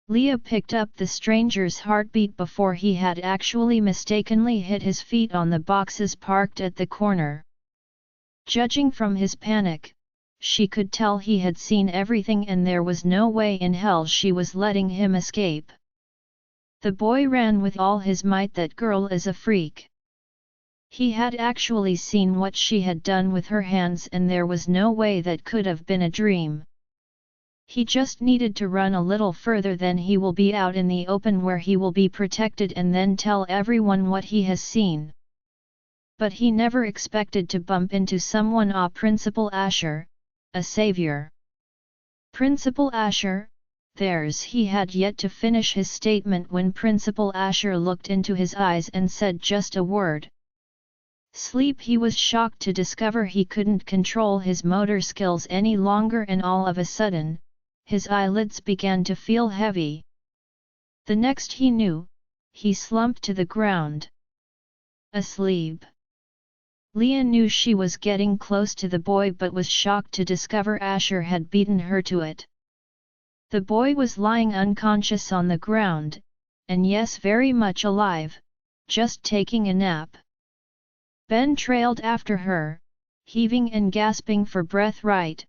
Leah picked up the stranger's heartbeat before he had actually mistakenly hit his feet on the boxes parked at the corner. Judging from his panic, she could tell he had seen everything and there was no way in hell she was letting him escape. The boy ran with all his might. That girl is a freak. He had actually seen what she had done with her hands and there was no way that could have been a dream. He just needed to run a little further, then he will be out in the open where he will be protected and then tell everyone what he has seen. But he never expected to bump into someone. Principal Asher, a savior. Principal Asher, theirs. He had yet to finish his statement when Principal Asher looked into his eyes and said just a word. Sleep. He was shocked to discover he couldn't control his motor skills any longer and all of a sudden, his eyelids began to feel heavy. The next he knew, he slumped to the ground. Asleep. Leah knew she was getting close to the boy but was shocked to discover Asher had beaten her to it. The boy was lying unconscious on the ground, and yes, very much alive, just taking a nap. Ben trailed after her, heaving and gasping for breath. Right,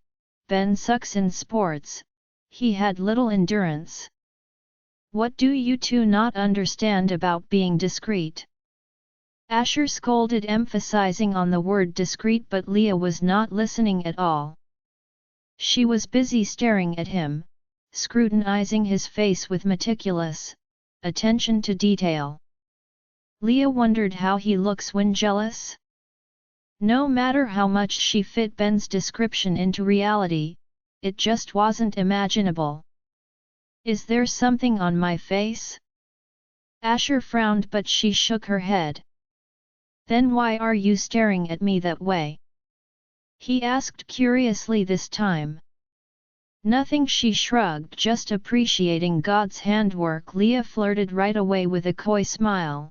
Ben sucks in sports. He had little endurance. What do you two not understand about being discreet? Asher scolded, emphasizing on the word discreet, but Leah was not listening at all. She was busy staring at him, scrutinizing his face with meticulous attention to detail. Leah wondered how he looks when jealous. No matter how much she fit Ben's description into reality, it just wasn't imaginable. Is there something on my face? Asher frowned, but she shook her head. Then why are you staring at me that way? He asked curiously this time. Nothing, she shrugged, just appreciating God's handwork. Leah flirted right away with a coy smile.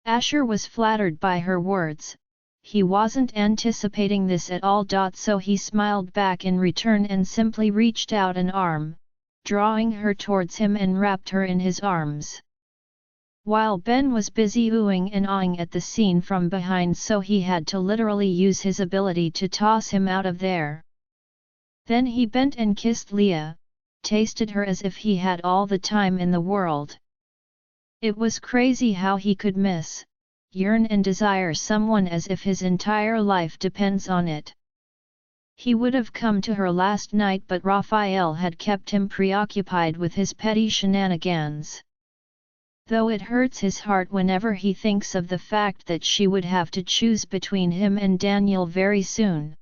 Asher was flattered by her words. He wasn't anticipating this at all. So he smiled back in return and simply reached out an arm, drawing her towards him and wrapped her in his arms. While Ben was busy oohing and awing at the scene from behind, so he had to literally use his ability to toss him out of there. Then he bent and kissed Leah, tasted her as if he had all the time in the world. It was crazy how he could miss, yearn and desire someone as if his entire life depends on it. He would have come to her last night, but Raphael had kept him preoccupied with his petty shenanigans. Though it hurts his heart whenever he thinks of the fact that she would have to choose between him and Daniel very soon.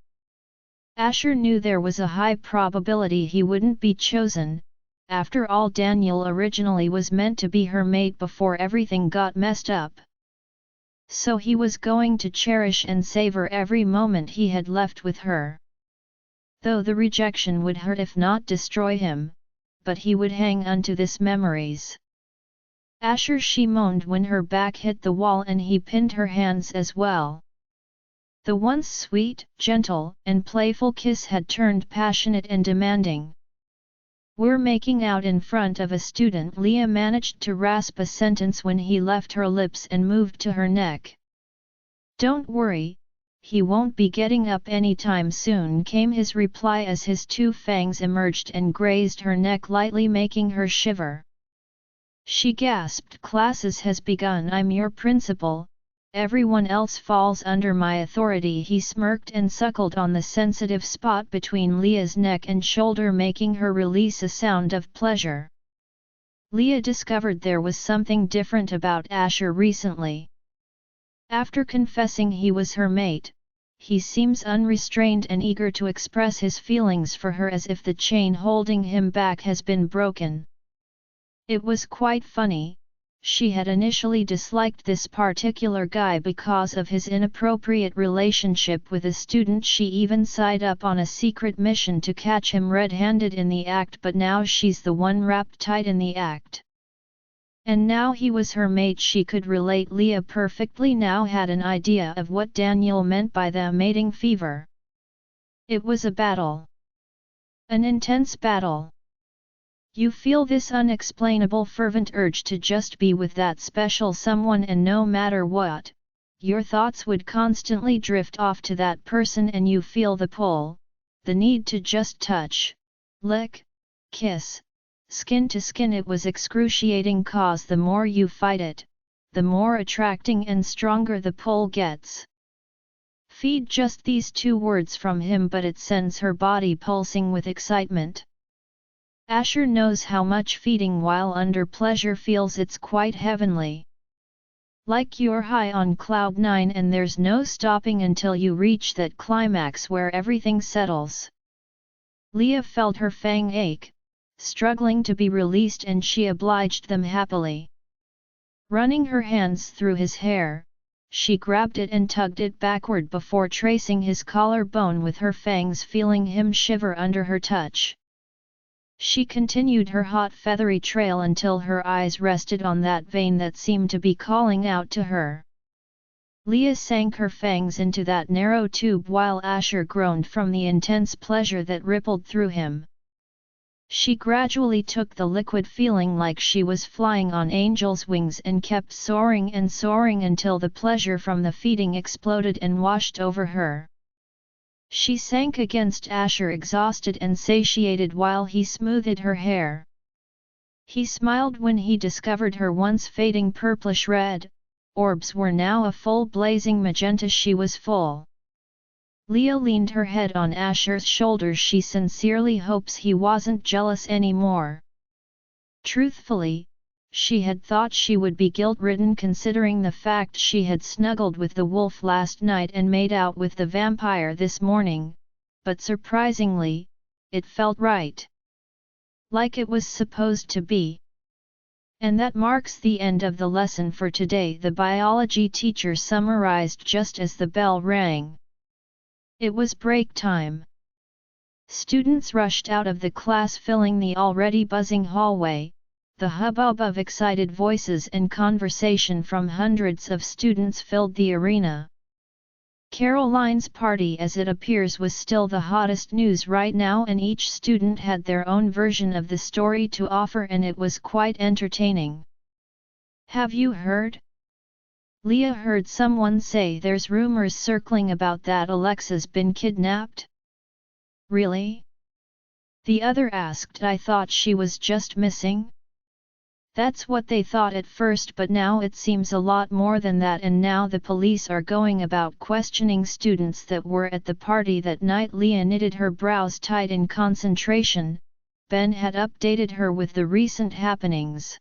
Asher knew there was a high probability he wouldn't be chosen. After all, Daniel originally was meant to be her mate before everything got messed up. So he was going to cherish and savor every moment he had left with her. Though the rejection would hurt if not destroy him, but he would hang on to this memories. Asher, she moaned when her back hit the wall and he pinned her hands as well. The once sweet, gentle, and playful kiss had turned passionate and demanding. "We're making out in front of a student," Leah managed to rasp a sentence when he left her lips and moved to her neck. "Don't worry, he won't be getting up anytime soon," came his reply as his two fangs emerged and grazed her neck lightly, making her shiver. She gasped. "Classes has begun. I'm your principal, everyone else falls under my authority." He smirked and suckled on the sensitive spot between Leah's neck and shoulder, making her release a sound of pleasure. Leah discovered there was something different about Asher recently. After confessing he was her mate, he seems unrestrained and eager to express his feelings for her as if the chain holding him back has been broken. It was quite funny. She had initially disliked this particular guy because of his inappropriate relationship with a student. She even signed up on a secret mission to catch him red-handed in the act, but now she's the one wrapped tight in the act. And now he was her mate. She could relate. Leah perfectly now had an idea of what Daniel meant by the mating fever. It was a battle. An intense battle. You feel this unexplainable fervent urge to just be with that special someone, and no matter what, your thoughts would constantly drift off to that person, and you feel the pull, the need to just touch, lick, kiss, skin to skin. It was excruciating, cause the more you fight it, the more attracting and stronger the pull gets. Feed just these 2 words from him, but it sends her body pulsing with excitement. Asher knows how much feeding while under pleasure feels. It's quite heavenly. Like you're high on cloud 9 and there's no stopping until you reach that climax where everything settles. Leah felt her fang ache, struggling to be released, and she obliged them happily. Running her hands through his hair, she grabbed it and tugged it backward before tracing his collarbone with her fangs, feeling him shiver under her touch. She continued her hot feathery trail until her eyes rested on that vein that seemed to be calling out to her. Leah sank her fangs into that narrow tube while Asher groaned from the intense pleasure that rippled through him. She gradually took the liquid, feeling like she was flying on angel's wings, and kept soaring and soaring until the pleasure from the feeding exploded and washed over her. She sank against Asher, exhausted and satiated, while he smoothed her hair. He smiled when he discovered her once fading purplish red orbs were now a full blazing magenta. She was full. Leah leaned her head on Asher's shoulders. She sincerely hopes he wasn't jealous anymore. Truthfully, she had thought she would be guilt-ridden, considering the fact she had snuggled with the wolf last night and made out with the vampire this morning, but surprisingly, it felt right. Like it was supposed to be. And that marks the end of the lesson for today, the biology teacher summarized just as the bell rang. It was break time. Students rushed out of the class, filling the already buzzing hallway. The hubbub of excited voices and conversation from hundreds of students filled the arena. Caroline's party, as it appears, was still the hottest news right now, and each student had their own version of the story to offer, and it was quite entertaining. Have you heard? Leah heard someone say there's rumors circling about that Alexa's been kidnapped. Really? The other asked. I thought she was just missing. That's what they thought at first, but now it seems a lot more than that, and now the police are going about questioning students that were at the party that night. Leah knitted her brows tight in concentration. Ben had updated her with the recent happenings.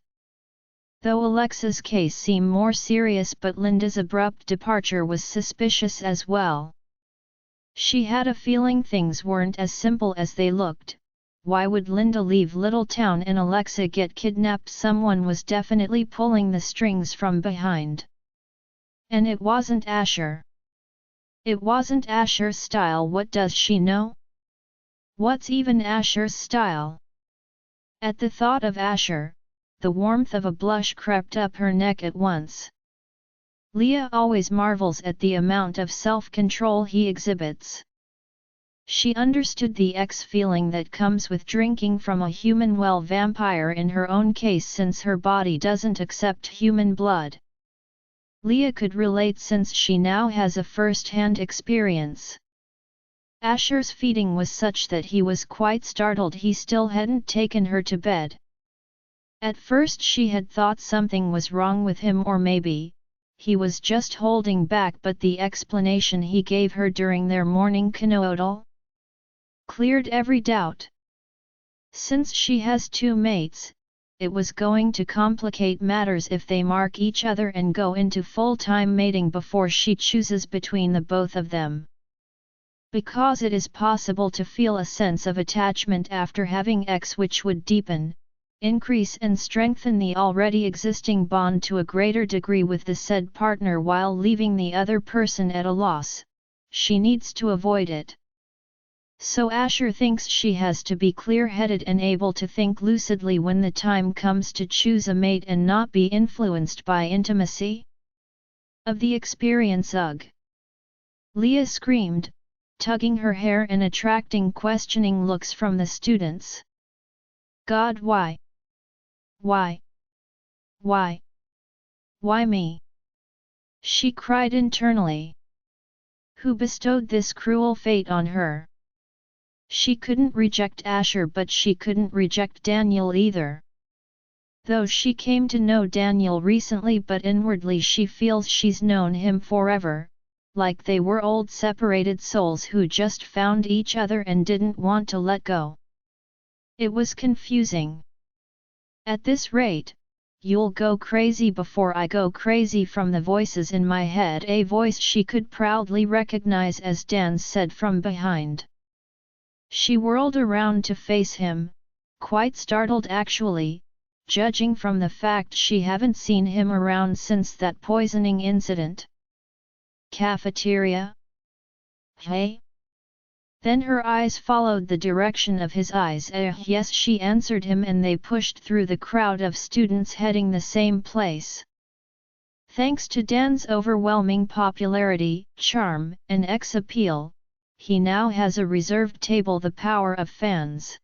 Though Alexa's case seemed more serious, but Linda's abrupt departure was suspicious as well. She had a feeling things weren't as simple as they looked. Why would Linda leave Little Town and Alexa get kidnapped? Someone was definitely pulling the strings from behind. And it wasn't Asher. It wasn't Asher's style. What does she know? What's even Asher's style? At the thought of Asher, the warmth of a blush crept up her neck at once. Leah always marvels at the amount of self-control he exhibits. She understood the feeling that comes with drinking from a human vampire in her own case, since her body doesn't accept human blood. Leah could relate since she now has a first-hand experience. Asher's feeding was such that he was quite startled. He still hadn't taken her to bed. At first she had thought something was wrong with him, or maybe he was just holding back, but the explanation he gave her during their morning canoodle cleared every doubt. Since she has 2 mates, it was going to complicate matters if they mark each other and go into full-time mating before she chooses between the both of them. Because it is possible to feel a sense of attachment after having X, which would deepen, increase and strengthen the already existing bond to a greater degree with the said partner while leaving the other person at a loss. She needs to avoid it. So Asher thinks she has to be clear-headed and able to think lucidly when the time comes to choose a mate and not be influenced by intimacy of the experience. Ugh! Leah screamed, tugging her hair and attracting questioning looks from the students. God, why? Why? Why? Why me? She cried internally. Who bestowed this cruel fate on her? She couldn't reject Asher, but she couldn't reject Daniel either. Though she came to know Daniel recently, but inwardly she feels she's known him forever, like they were old separated souls who just found each other and didn't want to let go. It was confusing. At this rate, you'll go crazy before I go crazy from the voices in my head, a voice she could proudly recognize as Dan's said from behind. She whirled around to face him, quite startled actually, judging from the fact she haven't seen him around since that poisoning incident. Cafeteria? Hey? Then her eyes followed the direction of his eyes. Yes, she answered him, and they pushed through the crowd of students heading the same place. Thanks to Dan's overwhelming popularity, charm, and ex-appeal, he now has a reserved table, the power of fans.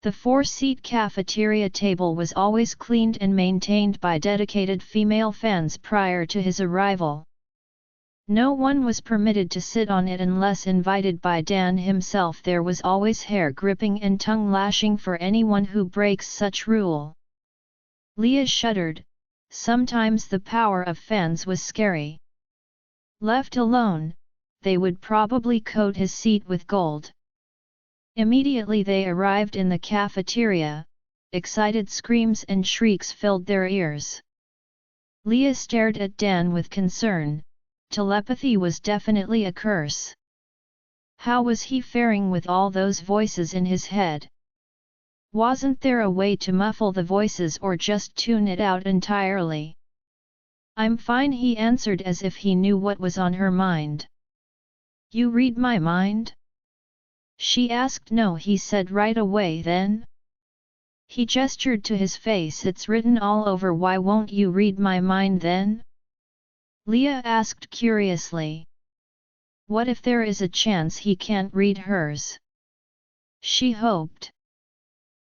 The 4-seat cafeteria table was always cleaned and maintained by dedicated female fans prior to his arrival. No one was permitted to sit on it unless invited by Dan himself. There was always hair gripping and tongue lashing for anyone who breaks such rule. Leah shuddered. Sometimes the power of fans was scary. Left alone, they would probably coat his seat with gold. Immediately they arrived in the cafeteria, excited screams and shrieks filled their ears. Leah stared at Dan with concern. Telepathy was definitely a curse. How was he faring with all those voices in his head? Wasn't there a way to muffle the voices or just tune it out entirely? I'm fine, he answered as if he knew what was on her mind. You read my mind? She asked. No, he said right away. Then? He gestured to his face. It's written all over. Why won't you read my mind then? Leah asked curiously. What if there is a chance he can't read hers? She hoped.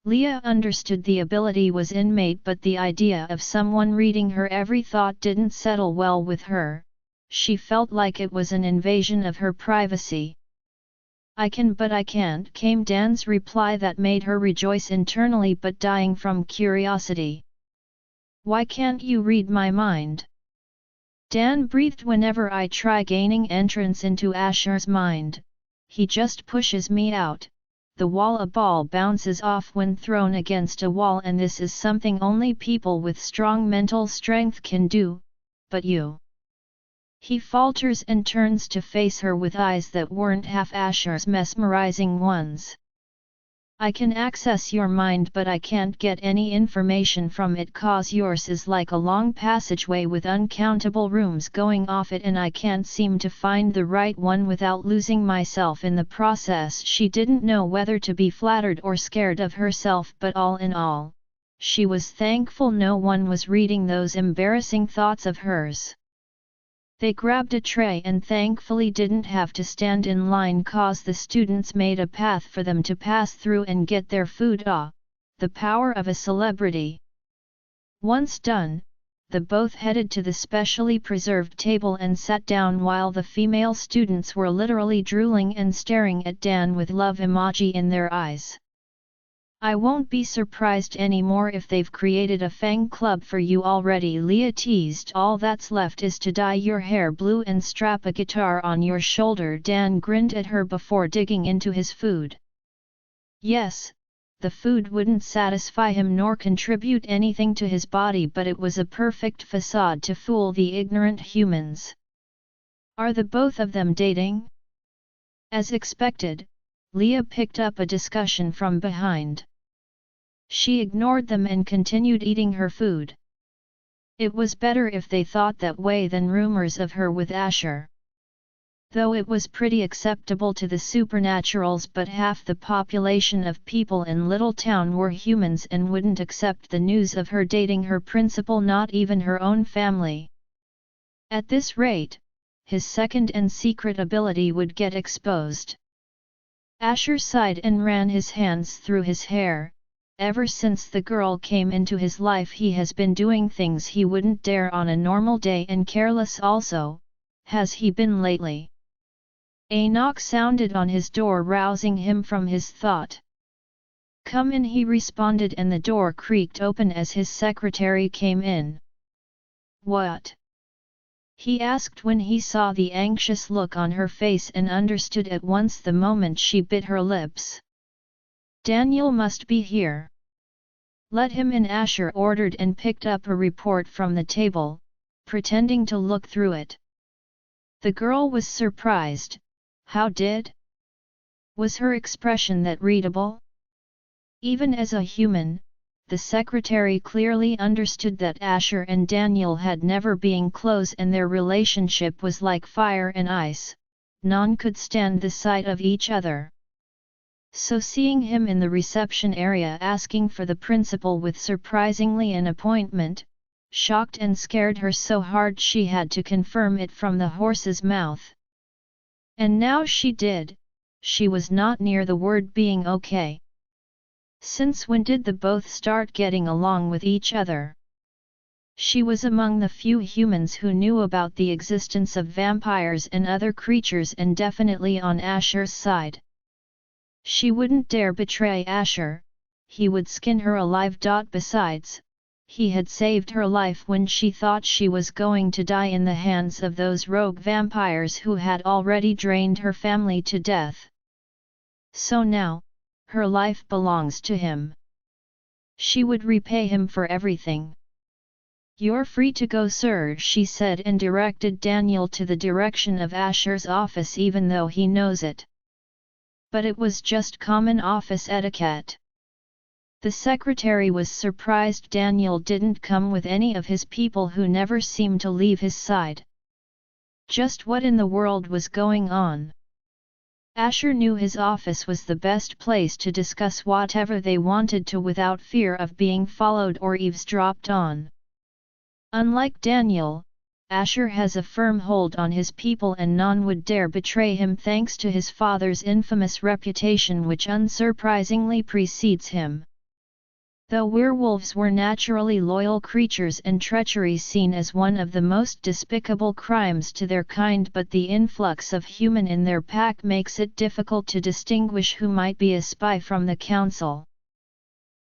Leah understood the ability was innate, but the idea of someone reading her every thought didn't settle well with her. She felt like it was an invasion of her privacy. I can but I can't, came Dan's reply that made her rejoice internally but dying from curiosity. Why can't you read my mind? Dan breathed. Whenever I try gaining entrance into Asher's mind, he just pushes me out. The wall. A ball bounces off when thrown against a wall, and this is something only people with strong mental strength can do, but you. He falters and turns to face her with eyes that weren't half Asher's mesmerizing ones. I can access your mind, but I can't get any information from it, cause yours is like a long passageway with uncountable rooms going off it, and I can't seem to find the right one without losing myself in the process. She didn't know whether to be flattered or scared of herself, but all in all, she was thankful no one was reading those embarrassing thoughts of hers. They grabbed a tray and thankfully didn't have to stand in line, cause the students made a path for them to pass through and get their food. The power of a celebrity. Once done, the both headed to the specially preserved table and sat down while the female students were literally drooling and staring at Dan with love emoji in their eyes. I won't be surprised anymore if they've created a fan club for you already, Leah teased. All that's left is to dye your hair blue and strap a guitar on your shoulder. Dan grinned at her before digging into his food. Yes, the food wouldn't satisfy him nor contribute anything to his body, but it was a perfect facade to fool the ignorant humans. Are the both of them dating? As expected, Leah picked up a discussion from behind. She ignored them and continued eating her food. It was better if they thought that way than rumors of her with Asher. Though it was pretty acceptable to the supernaturals, but half the population of people in Little Town were humans and wouldn't accept the news of her dating her principal, not even her own family. At this rate, his second and secret ability would get exposed. Asher sighed and ran his hands through his hair. ever since the girl came into his life he has been doing things he wouldn't dare on a normal day, and careless also. Has he been lately? A knock sounded on his door, rousing him from his thought. "Come in," he responded, and the door creaked open as his secretary came in. "What?" he asked when he saw the anxious look on her face, and understood at once the moment she bit her lips. "Daniel must be here." "Let him in," Asher ordered, and picked up a report from the table, pretending to look through it. The girl was surprised. How did? Was her expression that readable? Even as a human, the secretary clearly understood that Asher and Daniel had never been close, and their relationship was like fire and ice. None could stand the sight of each other. So seeing him in the reception area asking for the principal with surprisingly an appointment, shocked and scared her so hard she had to confirm it from the horse's mouth. And now she did. She was not near the word being okay. Since when did the both start getting along with each other? She was among the few humans who knew about the existence of vampires and other creatures, and definitely on Asher's side. She wouldn't dare betray Asher. He would skin her alive. Besides, he had saved her life when she thought she was going to die in the hands of those rogue vampires who had already drained her family to death. So now, her life belongs to him. She would repay him for everything. "You're free to go, sir," she said, and directed Daniel to the direction of Asher's office, even though he knows it. But it was just common office etiquette. The secretary was surprised Daniel didn't come with any of his people, who never seemed to leave his side. Just what in the world was going on? Asher knew his office was the best place to discuss whatever they wanted to without fear of being followed or eavesdropped on. Unlike Daniel, Asher has a firm hold on his people, and none would dare betray him thanks to his father's infamous reputation, which unsurprisingly precedes him. Though werewolves were naturally loyal creatures and treachery seen as one of the most despicable crimes to their kind, but the influx of human in their pack makes it difficult to distinguish who might be a spy from the council.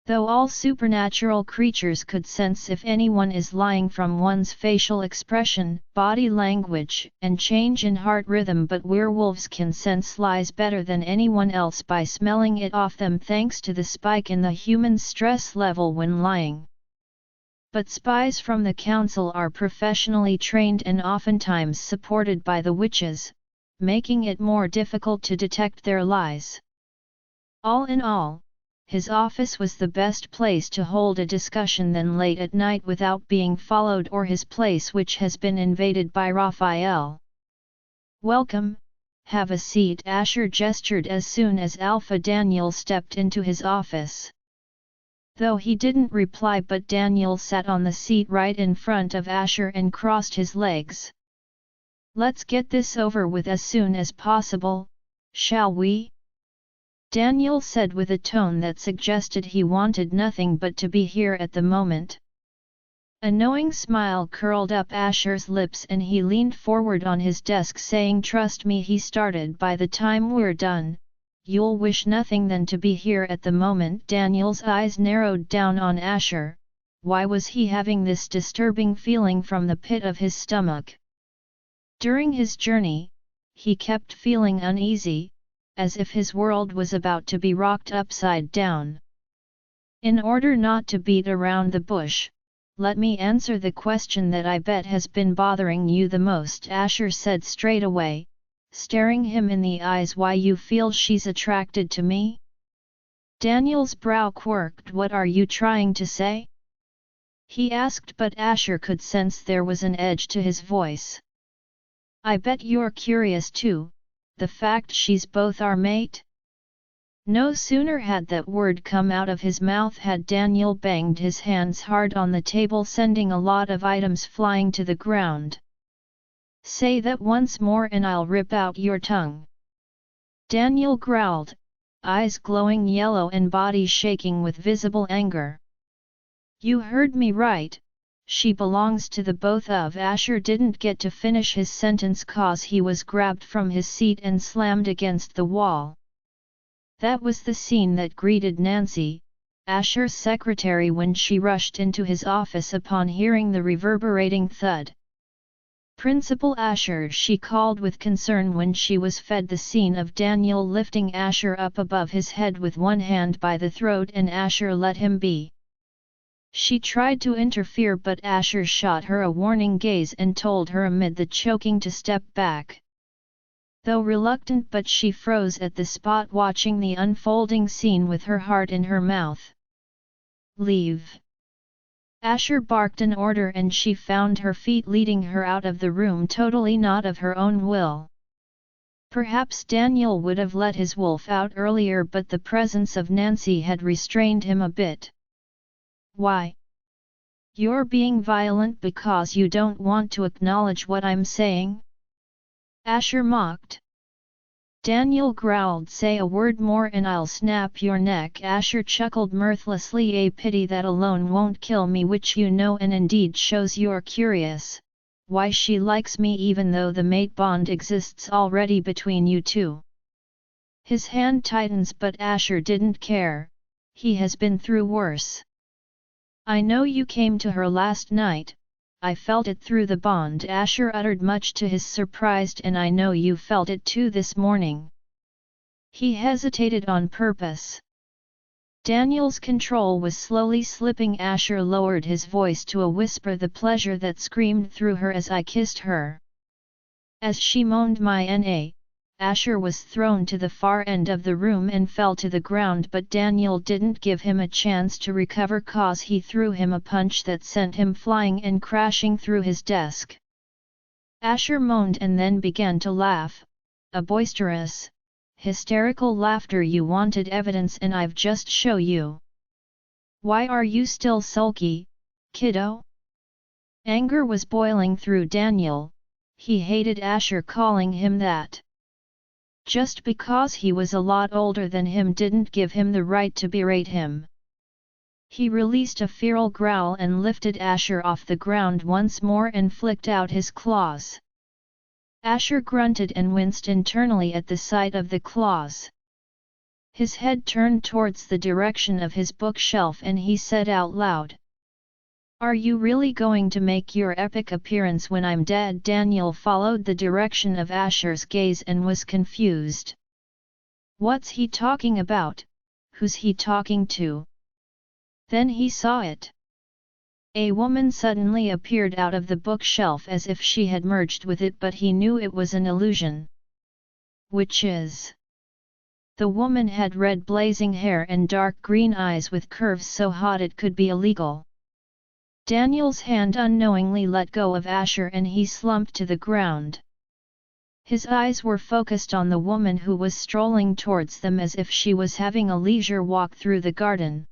Though all supernatural creatures could sense if anyone is lying from one's facial expression, body language, and change in heart rhythm, but werewolves can sense lies better than anyone else by smelling it off them thanks to the spike in the human stress level when lying. But spies from the council are professionally trained and oftentimes supported by the witches, making it more difficult to detect their lies. All in all, his office was the best place to hold a discussion then late at night without being followed, or his place which has been invaded by Raphael. "Welcome, have a seat," Asher gestured as soon as Alpha Daniel stepped into his office. Though he didn't reply, but Daniel sat on the seat right in front of Asher and crossed his legs. "Let's get this over with as soon as possible, shall we?" Daniel said with a tone that suggested he wanted nothing but to be here at the moment. A knowing smile curled up Asher's lips and he leaned forward on his desk, saying, "Trust me," he started, "by the time we're done, you'll wish nothing than to be here at the moment." Daniel's eyes narrowed down on Asher. Why was he having this disturbing feeling from the pit of his stomach? During his journey, he kept feeling uneasy, as if his world was about to be rocked upside down. "In order not to beat around the bush, let me answer the question that I bet has been bothering you the most," Asher said straight away, staring him in the eyes. "Why you feel she's attracted to me?" Daniel's brow quirked. "What are you trying to say?" he asked, but Asher could sense there was an edge to his voice. "I bet you're curious too, the fact she's both our mate?" No sooner had that word come out of his mouth had Daniel banged his hands hard on the table, sending a lot of items flying to the ground. "Say that once more and I'll rip out your tongue." Daniel growled, eyes glowing yellow and body shaking with visible anger. You heard me right, she belongs to the both of. Asher didn't get to finish his sentence cause he was grabbed from his seat and slammed against the wall. That was the scene that greeted Nancy, Asher's secretary, when she rushed into his office upon hearing the reverberating thud. Principal Asher, she called with concern when she was fed the scene of Daniel lifting Asher up above his head with one hand by the throat and Asher let him be. She tried to interfere but Asher shot her a warning gaze and told her amid the choking to step back. Though reluctant, but she froze at the spot, watching the unfolding scene with her heart in her mouth. Leave! Asher barked an order and she found her feet leading her out of the room, totally not of her own will. Perhaps Daniel would have let his wolf out earlier, but the presence of Nancy had restrained him a bit. Why? You're being violent because you don't want to acknowledge what I'm saying? Asher mocked. Daniel growled, say a word more and I'll snap your neck. Asher chuckled mirthlessly, a pity that alone won't kill me, which you know and indeed shows you're curious. Why she likes me even though the mate bond exists already between you two. His hand tightens but Asher didn't care, he has been through worse. I know you came to her last night, I felt it through the bond, Asher uttered much to his surprise, and I know you felt it too this morning. He hesitated on purpose. Daniel's control was slowly slipping. Asher lowered his voice to a whisper, the pleasure that screamed through her as I kissed her. As she moaned my na, Asher was thrown to the far end of the room and fell to the ground, but Daniel didn't give him a chance to recover cause he threw him a punch that sent him flying and crashing through his desk. Asher moaned and then began to laugh, a boisterous, hysterical laughter. You wanted evidence and I've just show you. Why are you still sulky, kiddo? Anger was boiling through Daniel. He hated Asher calling him that. Just because he was a lot older than him didn't give him the right to berate him. He released a feral growl and lifted Asher off the ground once more and flicked out his claws. Asher grunted and winced internally at the sight of the claws. His head turned towards the direction of his bookshelf and he said out loud, "Are you really going to make your epic appearance when I'm dead?" Daniel followed the direction of Asher's gaze and was confused. What's he talking about? Who's he talking to? Then he saw it. A woman suddenly appeared out of the bookshelf as if she had merged with it, but he knew it was an illusion. Which is? The woman had red blazing hair and dark green eyes with curves so hot it could be illegal. Daniel's hand unknowingly let go of Asher and he slumped to the ground. His eyes were focused on the woman who was strolling towards them as if she was having a leisure walk through the garden.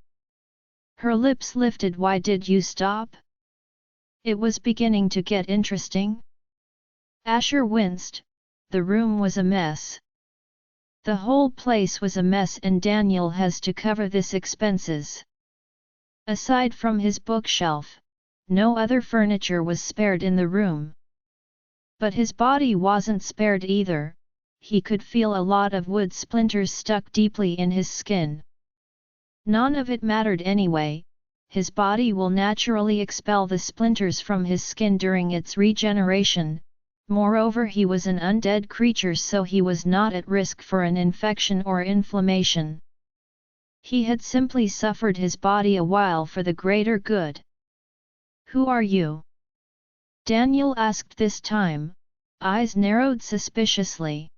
Her lips lifted. Why did you stop? It was beginning to get interesting. Asher winced. The room was a mess. The whole place was a mess and Daniel has to cover this expenses. Aside from his bookshelf, no other furniture was spared in the room. But his body wasn't spared either, he could feel a lot of wood splinters stuck deeply in his skin. None of it mattered anyway, his body will naturally expel the splinters from his skin during its regeneration, moreover he was an undead creature so he was not at risk for an infection or inflammation. He had simply suffered his body a while for the greater good. Who are you? Daniel asked this time, eyes narrowed suspiciously.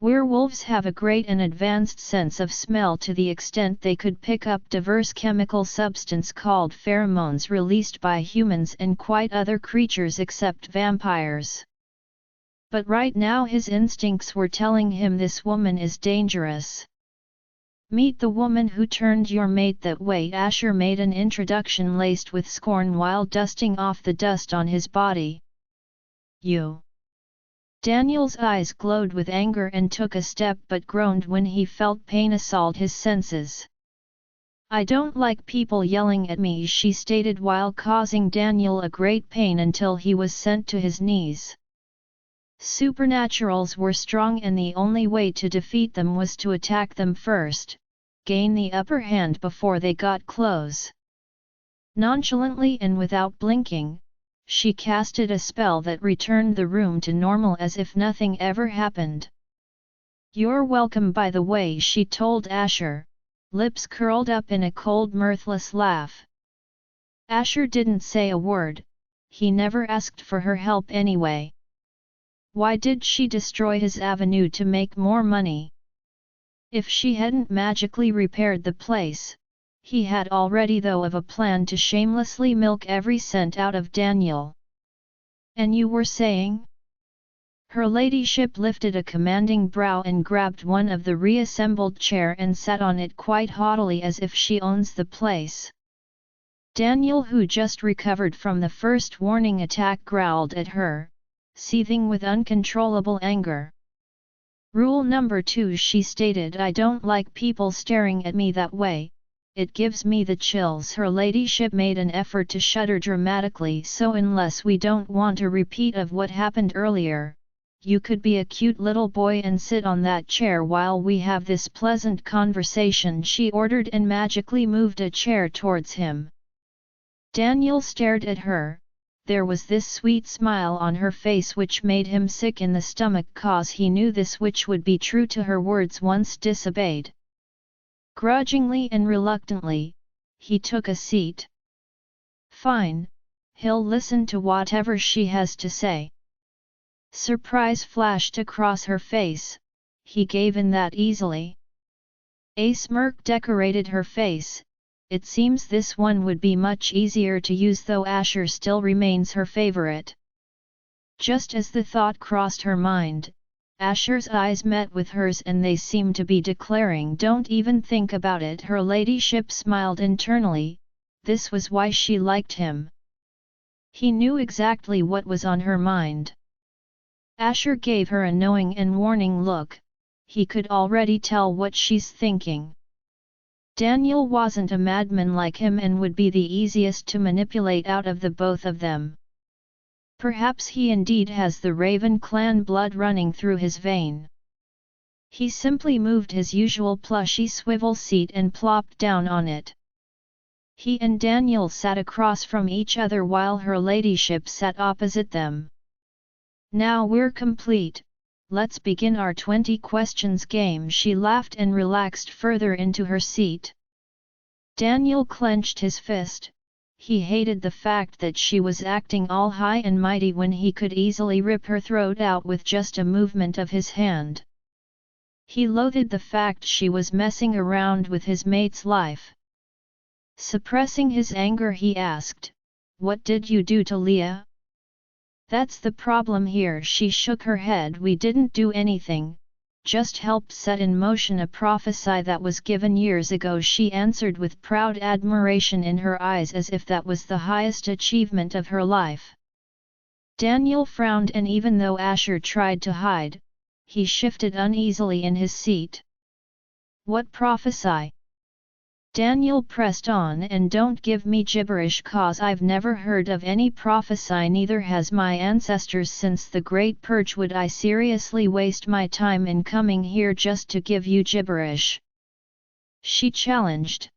Werewolves have a great and advanced sense of smell to the extent they could pick up diverse chemical substance called pheromones released by humans and quite other creatures except vampires. But right now his instincts were telling him this woman is dangerous. Meet the woman who turned your mate that way. Asher made an introduction laced with scorn while dusting off the dust on his body. You. Daniel's eyes glowed with anger and took a step but groaned when he felt pain assault his senses. "I don't like people yelling at me," she stated while causing Daniel a great pain until he was sent to his knees. Supernaturals were strong and the only way to defeat them was to attack them first, gain the upper hand before they got close. Nonchalantly and without blinking, she casted a spell that returned the room to normal as if nothing ever happened. "You're welcome, by the way," she told Asher, lips curled up in a cold, mirthless laugh. Asher didn't say a word. He never asked for her help anyway. Why did she destroy his avenue to make more money? If she hadn't magically repaired the place, he had already thought of a plan to shamelessly milk every cent out of Daniel. "And you were saying?" Her ladyship lifted a commanding brow and grabbed one of the reassembled chair and sat on it quite haughtily as if she owns the place. Daniel, who just recovered from the first warning attack, growled at her, seething with uncontrollable anger. "Rule number 2," she stated, "I don't like people staring at me that way, it gives me the chills." Her ladyship made an effort to shudder dramatically. "So unless we don't want a repeat of what happened earlier, you could be a cute little boy and sit on that chair while we have this pleasant conversation," she ordered and magically moved a chair towards him. Daniel stared at her. There was this sweet smile on her face which made him sick in the stomach, cause he knew this witch would be true to her words once disobeyed. Grudgingly and reluctantly, he took a seat. "Fine, he'll listen to whatever she has to say." Surprise flashed across her face. He gave in that easily? A smirk decorated her face. It seems this one would be much easier to use, though Asher still remains her favorite. Just as the thought crossed her mind, Asher's eyes met with hers and they seemed to be declaring, "Don't even think about it." Her ladyship smiled internally. This was why she liked him. He knew exactly what was on her mind. Asher gave her a knowing and warning look. He could already tell what she's thinking. Daniel wasn't a madman like him and would be the easiest to manipulate out of the both of them. Perhaps he indeed has the Raven clan blood running through his vein. He simply moved his usual plushy swivel seat and plopped down on it. He and Daniel sat across from each other while her ladyship sat opposite them. "Now we're complete. Let's begin our 20 questions game," she laughed and relaxed further into her seat. Daniel clenched his fist. He hated the fact that she was acting all high and mighty when he could easily rip her throat out with just a movement of his hand. He loathed the fact she was messing around with his mate's life. Suppressing his anger, he asked, "What did you do to Leah?" "That's the problem here," she shook her head. "We didn't do anything, just helped set in motion a prophecy that was given years ago," she answered with proud admiration in her eyes as if that was the highest achievement of her life. Daniel frowned, and even though Asher tried to hide, he shifted uneasily in his seat. "What prophecy?" Daniel pressed on. "And don't give me gibberish, cause I've never heard of any prophecy, neither has my ancestors since the Great Purge. Would I seriously waste my time in coming here just to give you gibberish?" she challenged.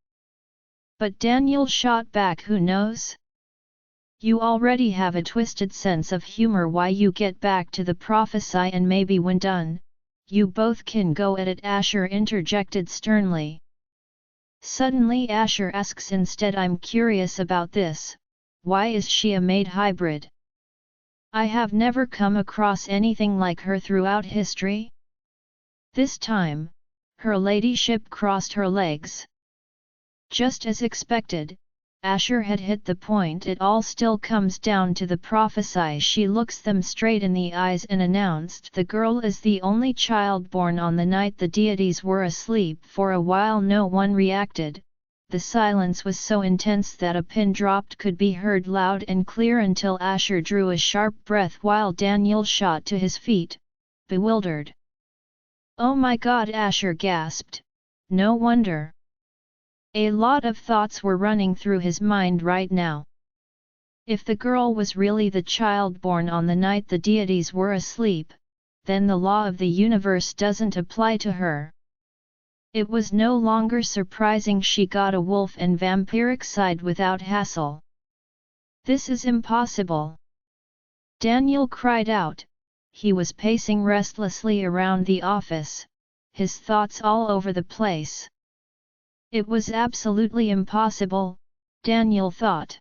But Daniel shot back, "Who knows? You already have a twisted sense of humor. Why you get back to the prophecy and maybe when done, you both can go at it," Asher interjected sternly. Suddenly Asher asks instead, "I'm curious about this, why is she a maid hybrid? I have never come across anything like her throughout history." This time, her ladyship crossed her legs. Just as expected, Asher had hit the point. "It all still comes down to the prophecy." She looks them straight in the eyes and announced, "The girl is the only child born on the night the deities were asleep." For a while no one reacted, the silence was so intense that a pin dropped could be heard loud and clear until Asher drew a sharp breath while Daniel shot to his feet, bewildered. "Oh my God!" Asher gasped. "No wonder." A lot of thoughts were running through his mind right now. If the girl was really the child born on the night the deities were asleep, then the law of the universe doesn't apply to her. It was no longer surprising she got a wolf and vampiric side without hassle. "This is impossible!" Daniel cried out. He was pacing restlessly around the office, his thoughts all over the place. It was absolutely impossible, Daniel thought.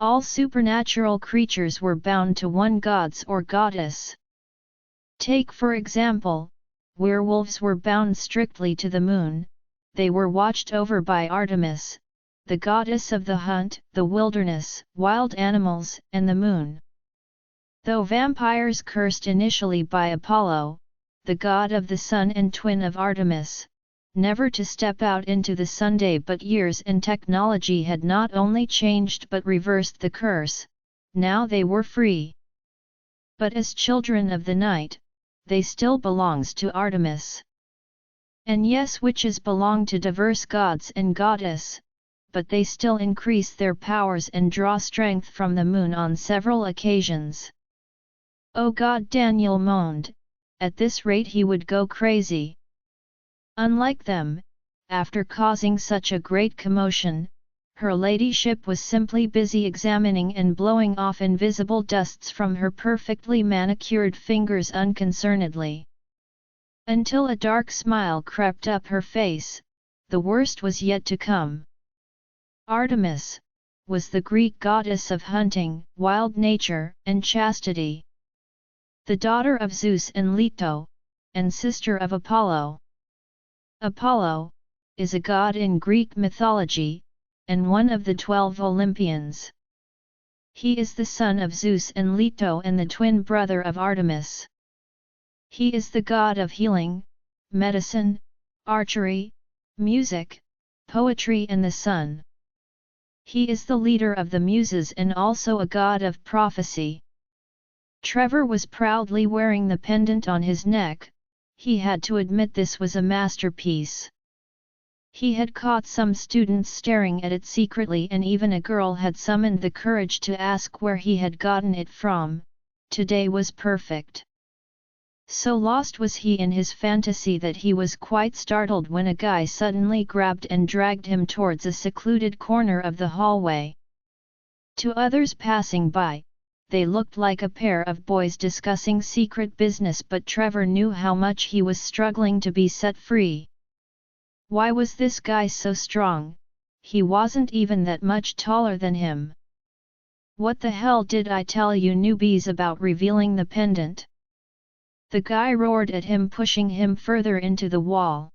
All supernatural creatures were bound to one god or goddess. Take for example, werewolves were bound strictly to the moon, they were watched over by Artemis, the goddess of the hunt, the wilderness, wild animals, and the moon. Though vampires cursed initially by Apollo, the god of the sun and twin of Artemis, never to step out into the sunday, but years and technology had not only changed but reversed the curse, now they were free. But as children of the night, they still belongs to Artemis. And yes, witches belong to diverse gods and goddess, but they still increase their powers and draw strength from the moon on several occasions. "Oh God," Daniel moaned, "at this rate he would go crazy." Unlike them, after causing such a great commotion, her ladyship was simply busy examining and blowing off invisible dusts from her perfectly manicured fingers unconcernedly. Until a dark smile crept up her face, the worst was yet to come. Artemis was the Greek goddess of hunting, wild nature, and chastity. The daughter of Zeus and Leto, and sister of Apollo. Apollo is a god in Greek mythology, and one of the 12 Olympians. He is the son of Zeus and Leto and the twin brother of Artemis. He is the god of healing, medicine, archery, music, poetry and the sun. He is the leader of the Muses and also a god of prophecy. Trevor was proudly wearing the pendant on his neck. He had to admit this was a masterpiece. He had caught some students staring at it secretly, and even a girl had summoned the courage to ask where he had gotten it from. Today was perfect. So lost was he in his fantasy that he was quite startled when a guy suddenly grabbed and dragged him towards a secluded corner of the hallway. To others passing by, they looked like a pair of boys discussing secret business, but Trevor knew how much he was struggling to be set free. Why was this guy so strong? He wasn't even that much taller than him. "What the hell did I tell you newbies about revealing the pendant?" The guy roared at him, pushing him further into the wall.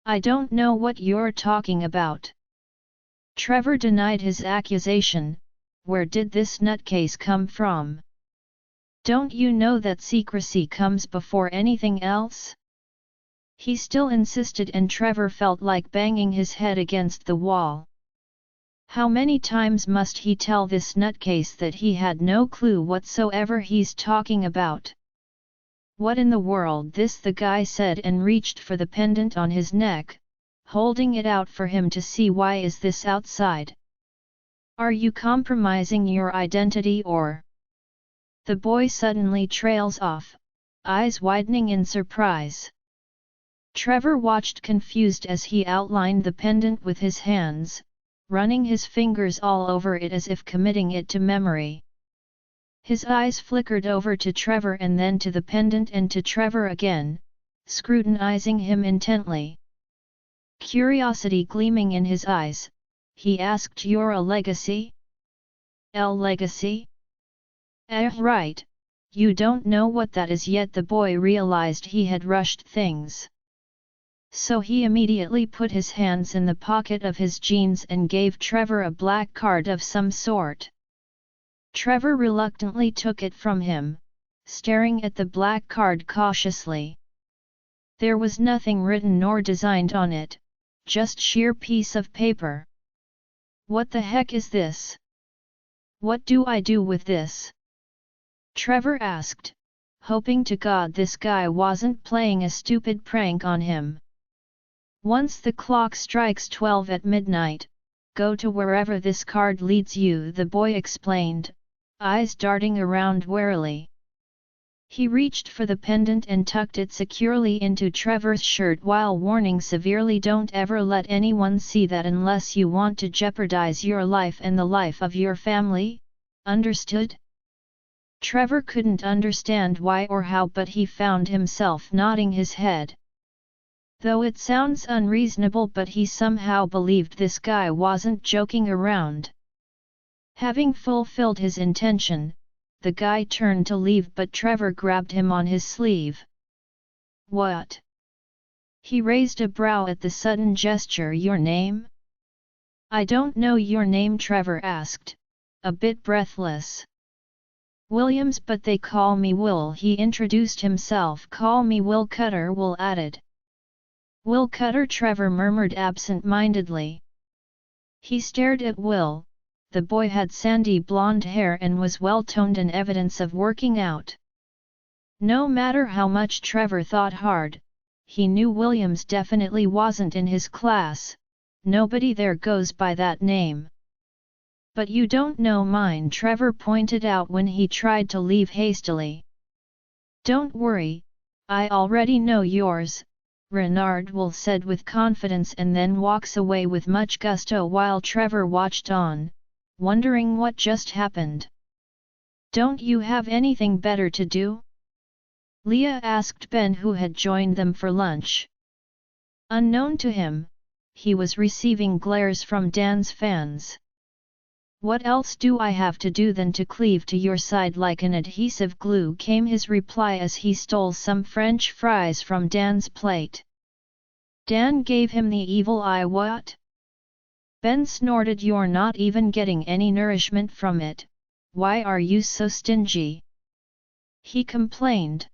"I don't know what you're talking about." Trevor denied his accusation. "Where did this nutcase come from? Don't you know that secrecy comes before anything else?" He still insisted, and Trevor felt like banging his head against the wall. How many times must he tell this nutcase that he had no clue whatsoever he's talking about? "What in the world?" the guy said, and reached for the pendant on his neck, holding it out for him to see. "Why is this outside? Are you compromising your identity or?" The boy suddenly trails off, eyes widening in surprise. Trevor watched confused as he outlined the pendant with his hands, running his fingers all over it as if committing it to memory. His eyes flickered over to Trevor and then to the pendant and to Trevor again, scrutinizing him intently. Curiosity gleaming in his eyes, he asked, "You're a legacy? Legacy? Right, you don't know what that is yet." The boy realized he had rushed things. So he immediately put his hands in the pocket of his jeans and gave Trevor a black card of some sort. Trevor reluctantly took it from him, staring at the black card cautiously. There was nothing written nor designed on it, just sheer piece of paper. What the heck is this? What do I do with this? Trevor asked, hoping to God this guy wasn't playing a stupid prank on him. Once the clock strikes 12 at midnight, go to wherever this card leads you, the boy explained, eyes darting around warily. He reached for the pendant and tucked it securely into Trevor's shirt while warning severely, don't ever let anyone see that unless you want to jeopardize your life and the life of your family, understood? Trevor couldn't understand why or how, but he found himself nodding his head. Though it sounds unreasonable, but he somehow believed this guy wasn't joking around. Having fulfilled his intention, the guy turned to leave, but Trevor grabbed him on his sleeve. What? He raised a brow at the sudden gesture. Your name? I don't know your name, Trevor asked, a bit breathless. Williams, but they call me Will, he introduced himself. Call me Will Cutter, Will added. Will Cutter, Trevor murmured absent-mindedly. He stared at Will. The boy had sandy blonde hair and was well-toned, and evidence of working out. No matter how much Trevor thought hard, he knew Williams definitely wasn't in his class. Nobody there goes by that name. But you don't know mine, Trevor pointed out when he tried to leave hastily. Don't worry, I already know yours, Renard Will said with confidence, and then walks away with much gusto while Trevor watched on, wondering what just happened. Don't you have anything better to do? Leah asked Ben, who had joined them for lunch. Unknown to him, he was receiving glares from Dan's fans. What else do I have to do than to cleave to your side like an adhesive glue, came his reply as he stole some French fries from Dan's plate. Dan gave him the evil eye. What? Ben snorted. You're not even getting any nourishment from it, why are you so stingy? He complained.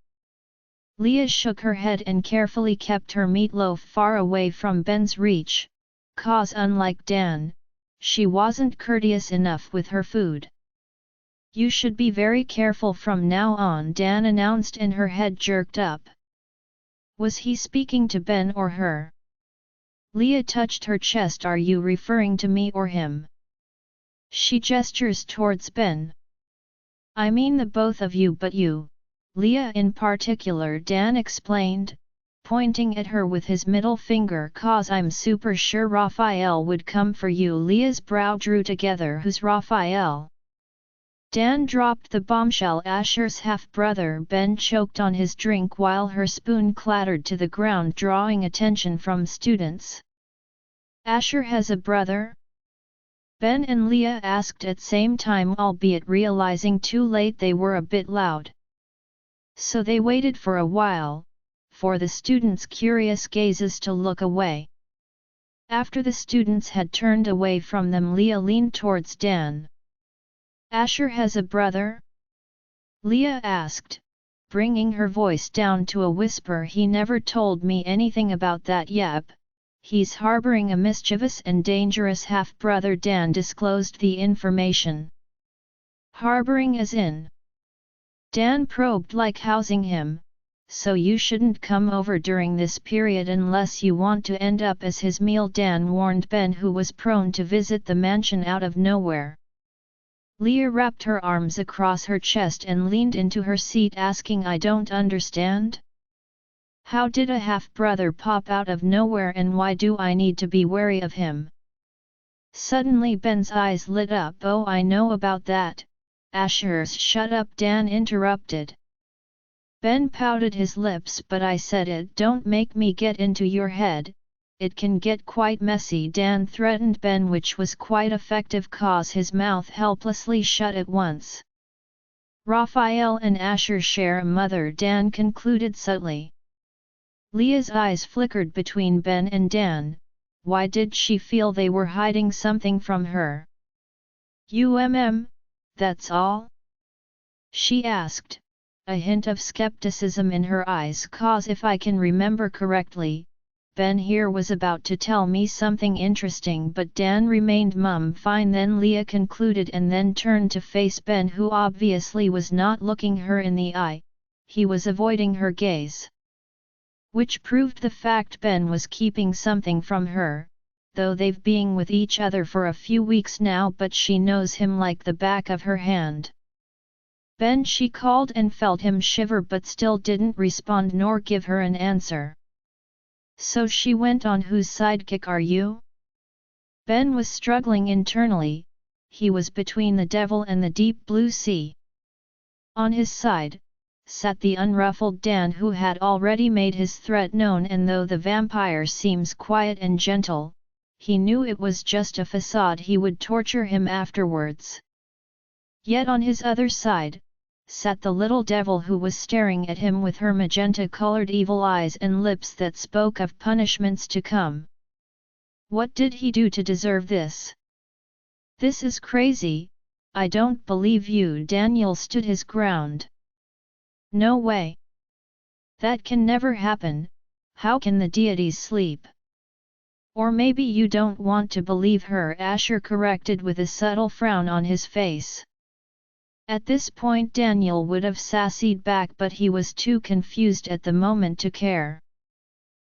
Leah shook her head and carefully kept her meatloaf far away from Ben's reach, 'cause unlike Dan, she wasn't courteous enough with her food. You should be very careful from now on, Dan announced, and her head jerked up. Was he speaking to Ben or her? Leah touched her chest. Are you referring to me or him? She gestures towards Ben. I mean the both of you, but you, Leah in particular, Dan explained, pointing at her with his middle finger, 'cause I'm super sure Raphael would come for you. Leah's brow drew together. Who's Raphael? Dan dropped the bombshell. Asher's half-brother. Ben choked on his drink while her spoon clattered to the ground, drawing attention from students. Asher has a brother? Ben and Leah asked at same time, albeit realizing too late they were a bit loud. So they waited for a while, for the students' curious gazes to look away. After the students had turned away from them, Leah leaned towards Dan. Asher has a brother? Leah asked, bringing her voice down to a whisper. He never told me anything about that. Yep, he's harboring a mischievous and dangerous half-brother. Dan disclosed the information. Harboring as in? Dan probed. Like housing him, so you shouldn't come over during this period unless you want to end up as his meal, Dan warned Ben, who was prone to visit the mansion out of nowhere. Leah wrapped her arms across her chest and leaned into her seat, asking, I don't understand. How did a half-brother pop out of nowhere, and why do I need to be wary of him? Suddenly Ben's eyes lit up. Oh, I know about that. Asher's shut up, Dan interrupted. Ben pouted his lips. But I said it. Don't make me get into your head, it can get quite messy, Dan threatened Ben, which was quite effective, 'cause his mouth helplessly shut at once. Raphael and Asher share a mother, Dan concluded subtly. Leah's eyes flickered between Ben and Dan. Why did she feel they were hiding something from her? That's all? She asked, a hint of skepticism in her eyes. 'Cause if I can remember correctly, Ben here was about to tell me something interesting, but Dan remained mum. Fine, then Leah concluded, and then turned to face Ben, who obviously was not looking her in the eye. He was avoiding her gaze. Which proved the fact Ben was keeping something from her, though they've been with each other for a few weeks now, but she knows him like the back of her hand. Ben, she called, and felt him shiver, but still didn't respond nor give her an answer. So she went on, whose sidekick are you? Ben was struggling internally. He was between the devil and the deep blue sea. On his side sat the unruffled Dan, who had already made his threat known, and though the vampire seems quiet and gentle, he knew it was just a facade. He would torture him afterwards. Yet on his other side sat the little devil, who was staring at him with her magenta-colored evil eyes and lips that spoke of punishments to come. What did he do to deserve this? This is crazy. I don't believe you. Daniel stood his ground. No way. That can never happen. How can the deities sleep? Or maybe you don't want to believe her, Asher corrected with a subtle frown on his face. At this point Daniel would have sassied back, but he was too confused at the moment to care.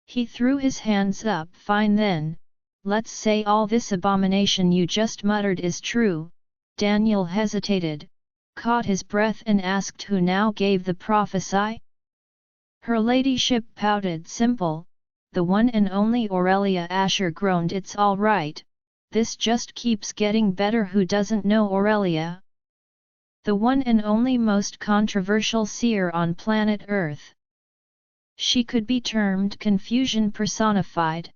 He threw his hands up. Fine then, let's say all this abomination you just muttered is true. Daniel hesitated, caught his breath, and asked, who now gave the prophecy? Her ladyship pouted. Simple, the one and only Aurelia. Asher groaned. It's all right, this just keeps getting better. Who doesn't know Aurelia? The one and only most controversial seer on planet Earth. She could be termed confusion personified.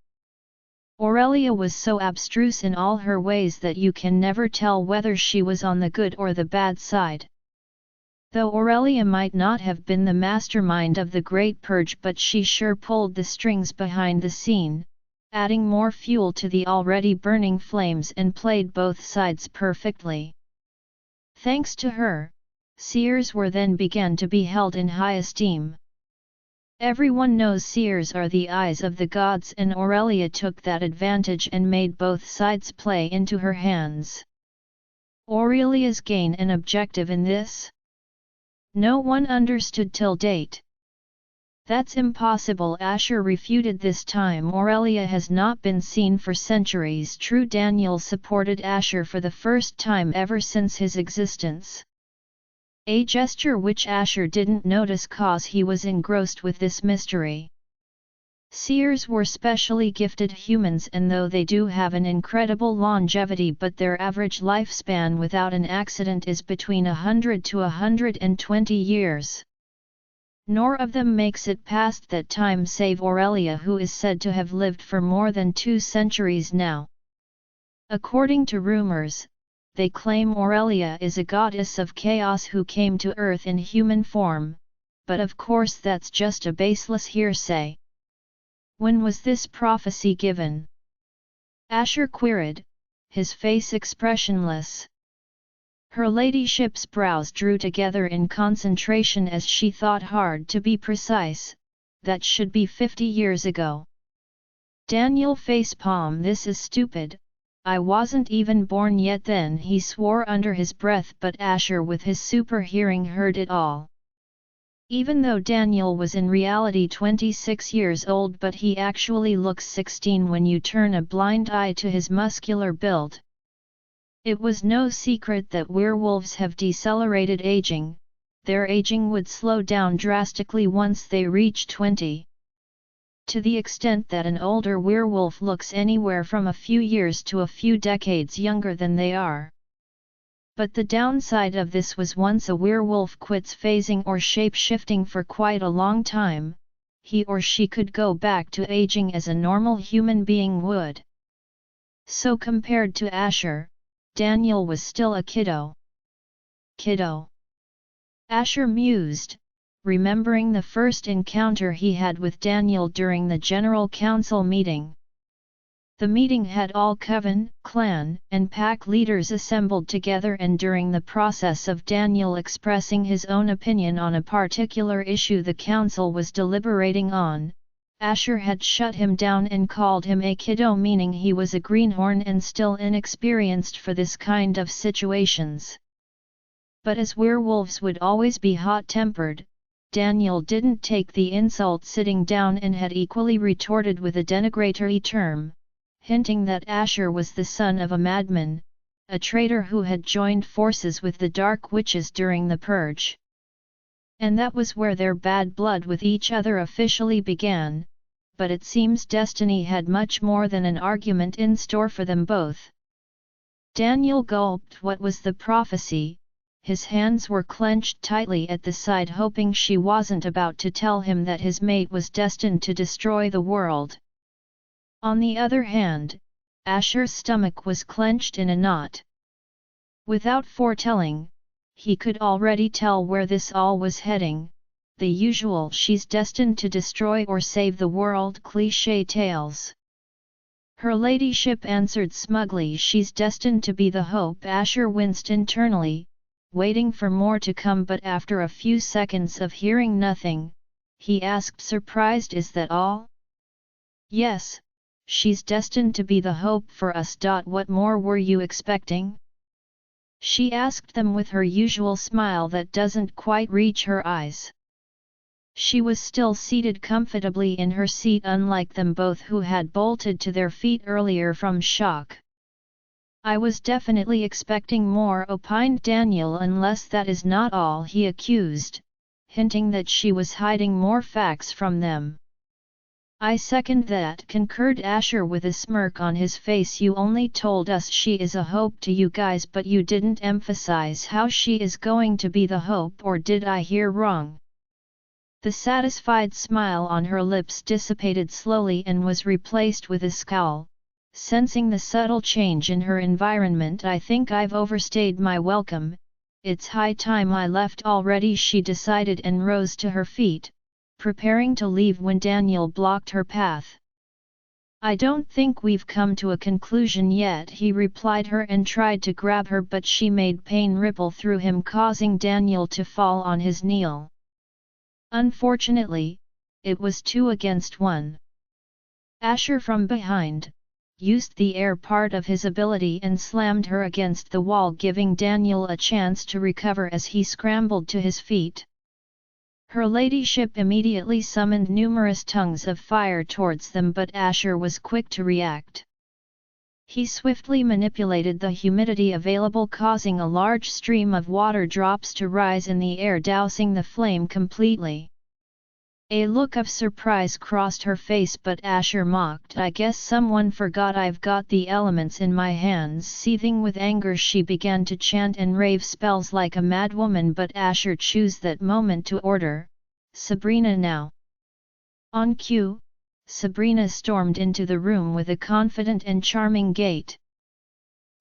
Aurelia was so abstruse in all her ways that you can never tell whether she was on the good or the bad side. Though Aurelia might not have been the mastermind of the Great Purge, but she sure pulled the strings behind the scene, adding more fuel to the already burning flames, and played both sides perfectly. Thanks to her, seers were then began to be held in high esteem. Everyone knows seers are the eyes of the gods, and Aurelia took that advantage and made both sides play into her hands. Aurelia's gain an objective in this? No one understood till date. That's impossible. Asher refuted this time. Aurelia has not been seen for centuries. True. Daniel supported Asher for the first time ever since his existence. A gesture which Asher didn't notice cause he was engrossed with this mystery. Seers were specially gifted humans, and though they do have an incredible longevity, but their average lifespan without an accident is between 100 to 120 years. Nor of them makes it past that time, save Aurelia, who is said to have lived for more than 2 centuries now. According to rumors, they claim Aurelia is a goddess of chaos who came to Earth in human form, but of course that's just a baseless hearsay. When was this prophecy given? Asher queried, his face expressionless. Her ladyship's brows drew together in concentration as she thought hard to be precise. That should be 50 years ago. Daniel facepalm. This is stupid. I wasn't even born yet then, he swore under his breath, but Asher with his super hearing heard it all. Even though Daniel was in reality 26 years old, but he actually looks 16 when you turn a blind eye to his muscular build. It was no secret that werewolves have decelerated aging. Their aging would slow down drastically once they reach 20. To the extent that an older werewolf looks anywhere from a few years to a few decades younger than they are. But the downside of this was once a werewolf quits phasing or shape-shifting for quite a long time, he or she could go back to aging as a normal human being would. So compared to Asher, Daniel was still a kiddo. Kiddo. Asher mused, remembering the first encounter he had with Daniel during the General Council meeting. The meeting had all Coven, clan, and pack leaders assembled together, and during the process of Daniel expressing his own opinion on a particular issue the council was deliberating on, Asher had shut him down and called him a kiddo, meaning he was a greenhorn and still inexperienced for this kind of situations. But as werewolves would always be hot-tempered, Daniel didn't take the insult sitting down and had equally retorted with a denigratory term, hinting that Asher was the son of a madman, a traitor who had joined forces with the Dark Witches during the Purge. And that was where their bad blood with each other officially began, but it seems destiny had much more than an argument in store for them both. Daniel gulped what was the prophecy. His hands were clenched tightly at the side, hoping she wasn't about to tell him that his mate was destined to destroy the world. On the other hand, Asher's stomach was clenched in a knot. Without foretelling, he could already tell where this all was heading, the usual "she's destined to destroy or save the world" cliché tales. Her ladyship answered smugly, "She's destined to be the hope." Asher winced internally, waiting for more to come, but after a few seconds of hearing nothing, he asked, surprised, "Is that all?" "Yes, she's destined to be the hope for us. What more were you expecting?" she asked them with her usual smile that doesn't quite reach her eyes. She was still seated comfortably in her seat, unlike them both who had bolted to their feet earlier from shock. "I was definitely expecting more," opined Daniel, "unless that is not all," he accused, hinting that she was hiding more facts from them. "I second that," concurred Asher with a smirk on his face. "You only told us she is a hope to you guys, but you didn't emphasize how she is going to be the hope, or did I hear wrong?" The satisfied smile on her lips dissipated slowly and was replaced with a scowl, sensing the subtle change in her environment. "I think I've overstayed my welcome, it's high time I left already," she decided, and rose to her feet, preparing to leave when Daniel blocked her path. "I don't think we've come to a conclusion yet," he replied her and tried to grab her, but she made pain ripple through him, causing Daniel to fall on his knee. Unfortunately, it was 2 against 1. Asher from behind used the air part of his ability and slammed her against the wall, giving Daniel a chance to recover as he scrambled to his feet. Her ladyship immediately summoned numerous tongues of fire towards them, but Asher was quick to react. He swiftly manipulated the humidity available, causing a large stream of water drops to rise in the air, dousing the flame completely. A look of surprise crossed her face, but Asher mocked, "I guess someone forgot I've got the elements in my hands." Seething with anger, she began to chant and rave spells like a madwoman, but Asher chose that moment to order, "Sabrina, now!" On cue, Sabrina stormed into the room with a confident and charming gait.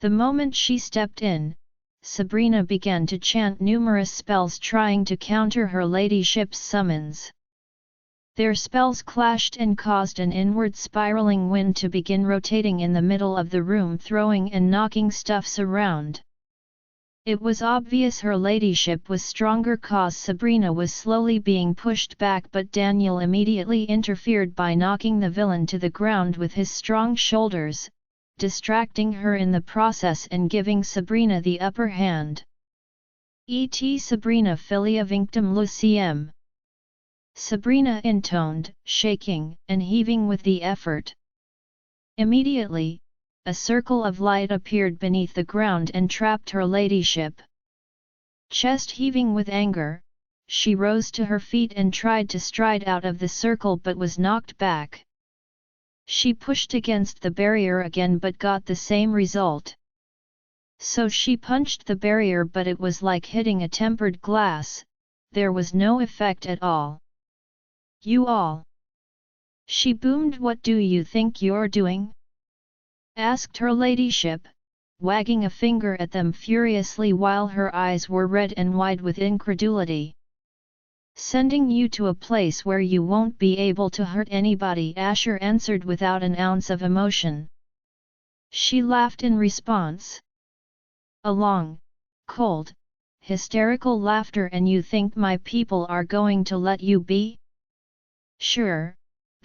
The moment she stepped in, Sabrina began to chant numerous spells, trying to counter her ladyship's summons. Their spells clashed and caused an inward spiraling wind to begin rotating in the middle of the room, throwing and knocking stuffs around. It was obvious her ladyship was stronger, cause Sabrina was slowly being pushed back, but Daniel immediately interfered by knocking the villain to the ground with his strong shoulders, distracting her in the process and giving Sabrina the upper hand. "Et Sabrina filia victim luciem," Sabrina intoned, shaking and heaving with the effort. Immediately, a circle of light appeared beneath the ground and trapped her ladyship. Chest heaving with anger, she rose to her feet and tried to stride out of the circle, but was knocked back. She pushed against the barrier again but got the same result. So she punched the barrier, but it was like hitting a tempered glass, there was no effect at all. "You all!" she boomed. "What do you think you're doing?" asked her ladyship, wagging a finger at them furiously while her eyes were red and wide with incredulity. "Sending you to a place where you won't be able to hurt anybody," Asher answered without an ounce of emotion. She laughed in response. A long, cold, hysterical laughter. "And you think my people are going to let you be? Sure,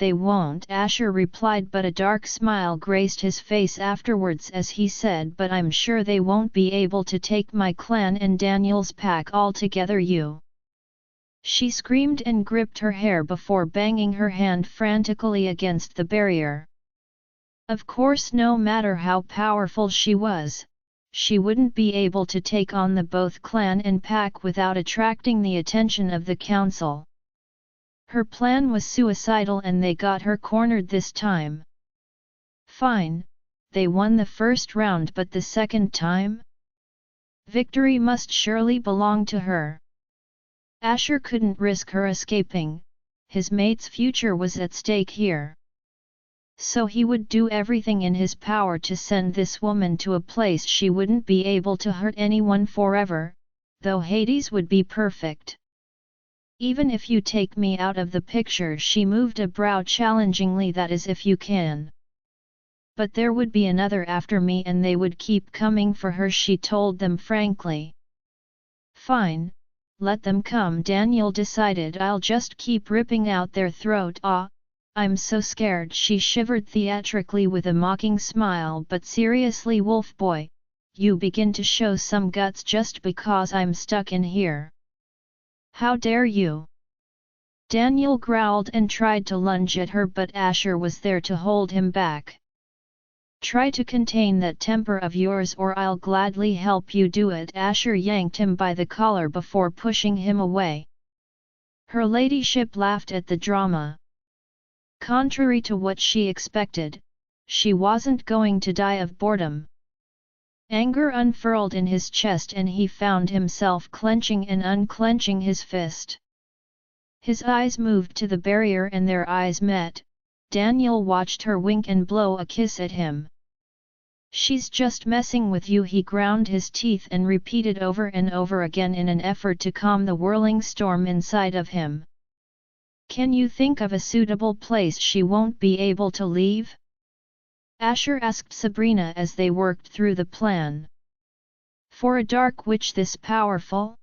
"They won't," Asher replied, but a dark smile graced his face afterwards as he said, "But I'm sure they won't be able to take my clan and Daniel's pack all together." "You!" She screamed and gripped her hair before banging her hand frantically against the barrier. Of course, no matter how powerful she was, she wouldn't be able to take on the both clan and pack without attracting the attention of the council. Her plan was suicidal and they got her cornered this time. Fine, they won the first round, but the second time? Victory must surely belong to her. Asher couldn't risk her escaping, his mate's future was at stake here. So he would do everything in his power to send this woman to a place she wouldn't be able to hurt anyone forever, though Hades would be perfect. "Even if you take me out of the picture," she moved a brow challengingly, "that is if you can. But there would be another after me and they would keep coming for her," she told them frankly. "Fine, let them come," Daniel decided. "I'll just keep ripping out their throat." "Ah, I'm so scared," she shivered theatrically with a mocking smile. "But seriously, wolf boy, you begin to show some guts just because I'm stuck in here. How dare you!" Daniel growled and tried to lunge at her, but Asher was there to hold him back. "Try to contain that temper of yours or I'll gladly help you do it." Asher yanked him by the collar before pushing him away. Her ladyship laughed at the drama. Contrary to what she expected, she wasn't going to die of boredom. Anger unfurled in his chest and he found himself clenching and unclenching his fist. His eyes moved to the barrier and their eyes met. Daniel watched her wink and blow a kiss at him. "She's just messing with you," he ground his teeth and repeated over and over again in an effort to calm the whirling storm inside of him. "Can you think of a suitable place she won't be able to leave?" Asher asked Sabrina as they worked through the plan. "For a dark witch this powerful?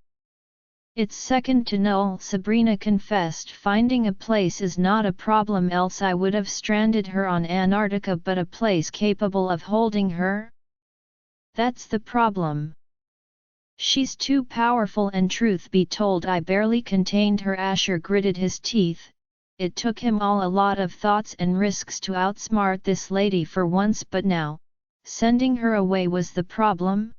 It's second to none," Sabrina confessed. "Finding a place is not a problem, else I would have stranded her on Antarctica, but a place capable of holding her? That's the problem. She's too powerful, and truth be told I barely contained her." Asher gritted his teeth. It took him a lot of thoughts and risks to outsmart this lady for once, but now, sending her away was the problem?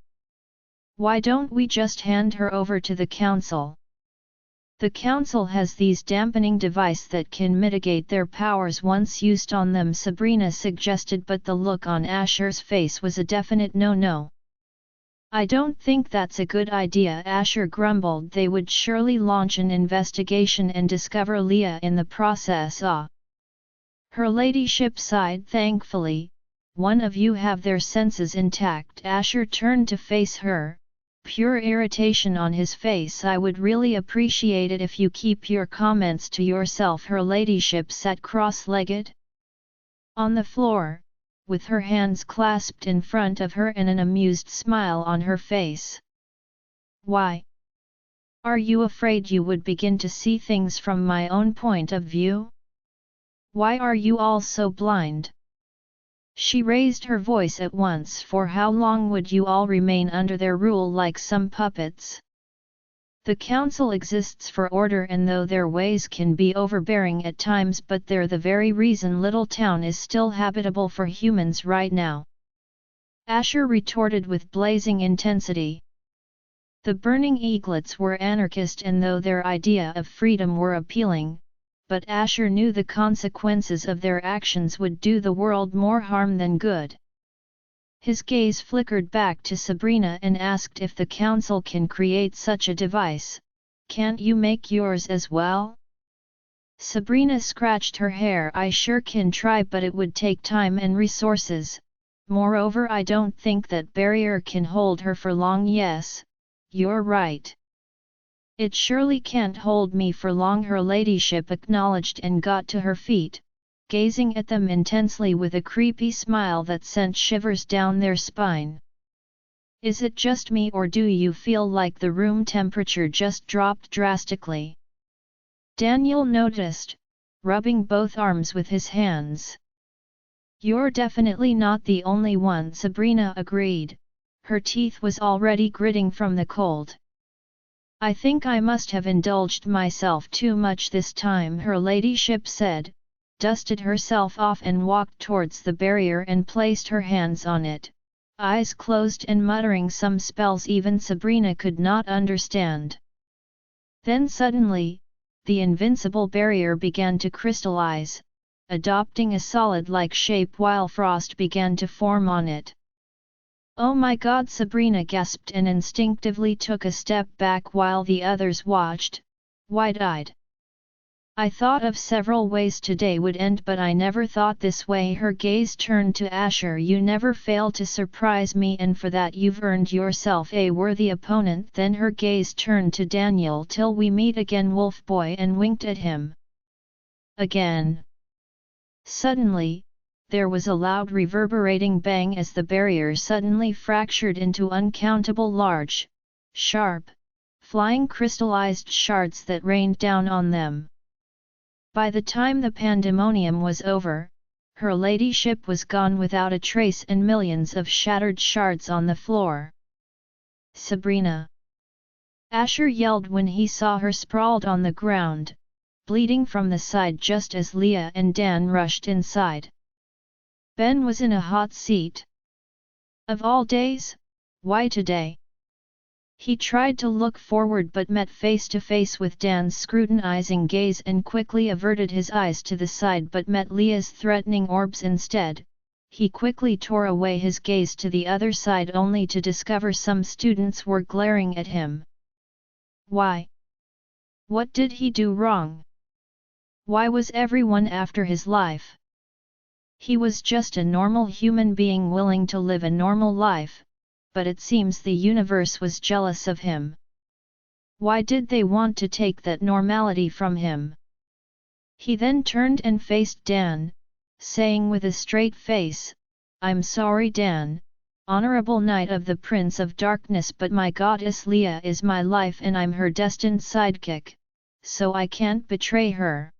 "Why don't we just hand her over to the council? The council has these dampening devices that can mitigate their powers once used on them," Sabrina suggested, but the look on Asher's face was a definite no-no. "I don't think that's a good idea," Asher grumbled. "They would surely launch an investigation and discover Leah in the process." "Ah." Her ladyship sighed thankfully. "One of you have their senses intact." Asher turned to face her, pure irritation on his face. "I would really appreciate it if you keep your comments to yourself." Her ladyship sat cross-legged on the floor, with her hands clasped in front of her and an amused smile on her face. "Why? Are you afraid you would begin to see things from my own point of view? Why are you all so blind?" She raised her voice at once. "For how long would you all remain under their rule like some puppets? The council exists for order, and though their ways can be overbearing at times, but they're the very reason Little Town is still habitable for humans right now." Asher retorted with blazing intensity. The Burning Eaglets were anarchist, and though their idea of freedom were appealing, but Asher knew the consequences of their actions would do the world more harm than good. His gaze flickered back to Sabrina and asked, "If the council can create such a device, can't you make yours as well?" Sabrina scratched her hair. "I sure can try, but it would take time and resources. Moreover, I don't think that barrier can hold her for long." "Yes, you're right. It surely can't hold me for long," her ladyship acknowledged and got to her feet, gazing at them intensely with a creepy smile that sent shivers down their spine. "Is it just me, or do you feel like the room temperature just dropped drastically?" Daniel noticed, rubbing both arms with his hands. "You're definitely not the only one," Sabrina agreed. Her teeth was already gritting from the cold. "I think I must have indulged myself too much this time," her ladyship said, dusted herself off and walked towards the barrier and placed her hands on it, eyes closed and muttering some spells even Sabrina could not understand. Then suddenly, the invincible barrier began to crystallize, adopting a solid-like shape while frost began to form on it. "Oh my God!" Sabrina gasped and instinctively took a step back while the others watched, wide-eyed. "I thought of several ways today would end, but I never thought this way." Her gaze turned to Asher. "You never fail to surprise me, and for that you've earned yourself a worthy opponent." Then her gaze turned to Daniel. "Till we meet again, wolf boy," and winked at him. Again. Suddenly, there was a loud reverberating bang as the barrier suddenly fractured into uncountable large, sharp, flying crystallized shards that rained down on them. By the time the pandemonium was over, her ladyship was gone without a trace and millions of shattered shards on the floor. "Sabrina!" Asher yelled when he saw her sprawled on the ground, bleeding from the side just as Leah and Dan rushed inside. Ben was in a hot seat. Of all days, why today? He tried to look forward but met face to face with Dan's scrutinizing gaze and quickly averted his eyes to the side but met Leah's threatening orbs instead. He quickly tore away his gaze to the other side only to discover some students were glaring at him. Why? What did he do wrong? Why was everyone after his life? He was just a normal human being willing to live a normal life, but it seems the universe was jealous of him. Why did they want to take that normality from him? He then turned and faced Dan, saying with a straight face, "I'm sorry Dan, Honorable Knight of the Prince of Darkness, but my goddess Leah is my life and I'm her destined sidekick, so I can't betray her.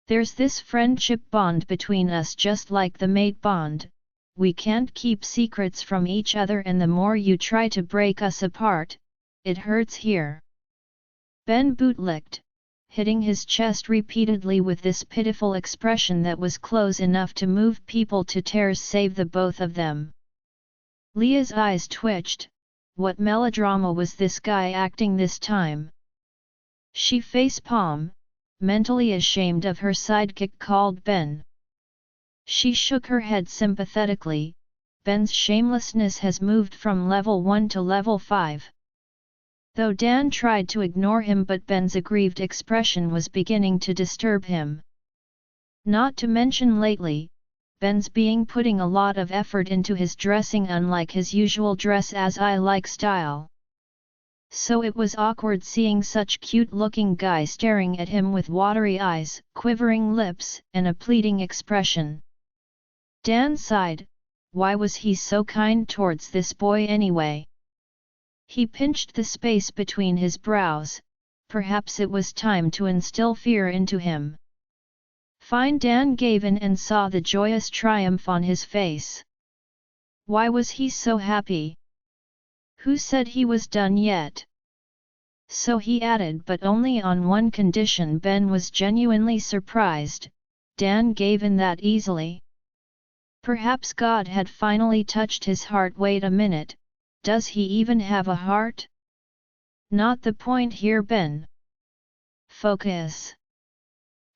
There's this friendship bond between us just like the mate bond, we can't keep secrets from each other and the more you try to break us apart, it hurts here." Ben bootlicked, hitting his chest repeatedly with this pitiful expression that was close enough to move people to tears save the both of them. Leah's eyes twitched. What melodrama was this guy acting this time? She face-palm, mentally ashamed of her sidekick called Ben. She shook her head sympathetically. Ben's shamelessness has moved from level 1 to level 5. Though Dan tried to ignore him, but Ben's aggrieved expression was beginning to disturb him. Not to mention lately, Ben's being putting a lot of effort into his dressing unlike his usual dress as I like style. So it was awkward seeing such cute-looking guy staring at him with watery eyes, quivering lips, and a pleading expression. Dan sighed. Why was he so kind towards this boy anyway? He pinched the space between his brows. Perhaps it was time to instill fear into him. Fine. Dan gave in and saw the joyous triumph on his face. Why was he so happy? Who said he was done yet? So he added, but only on one condition. Ben was genuinely surprised. Dan gave in that easily. Perhaps God had finally touched his heart. Wait a minute, does he even have a heart? Not the point here, Ben. Focus.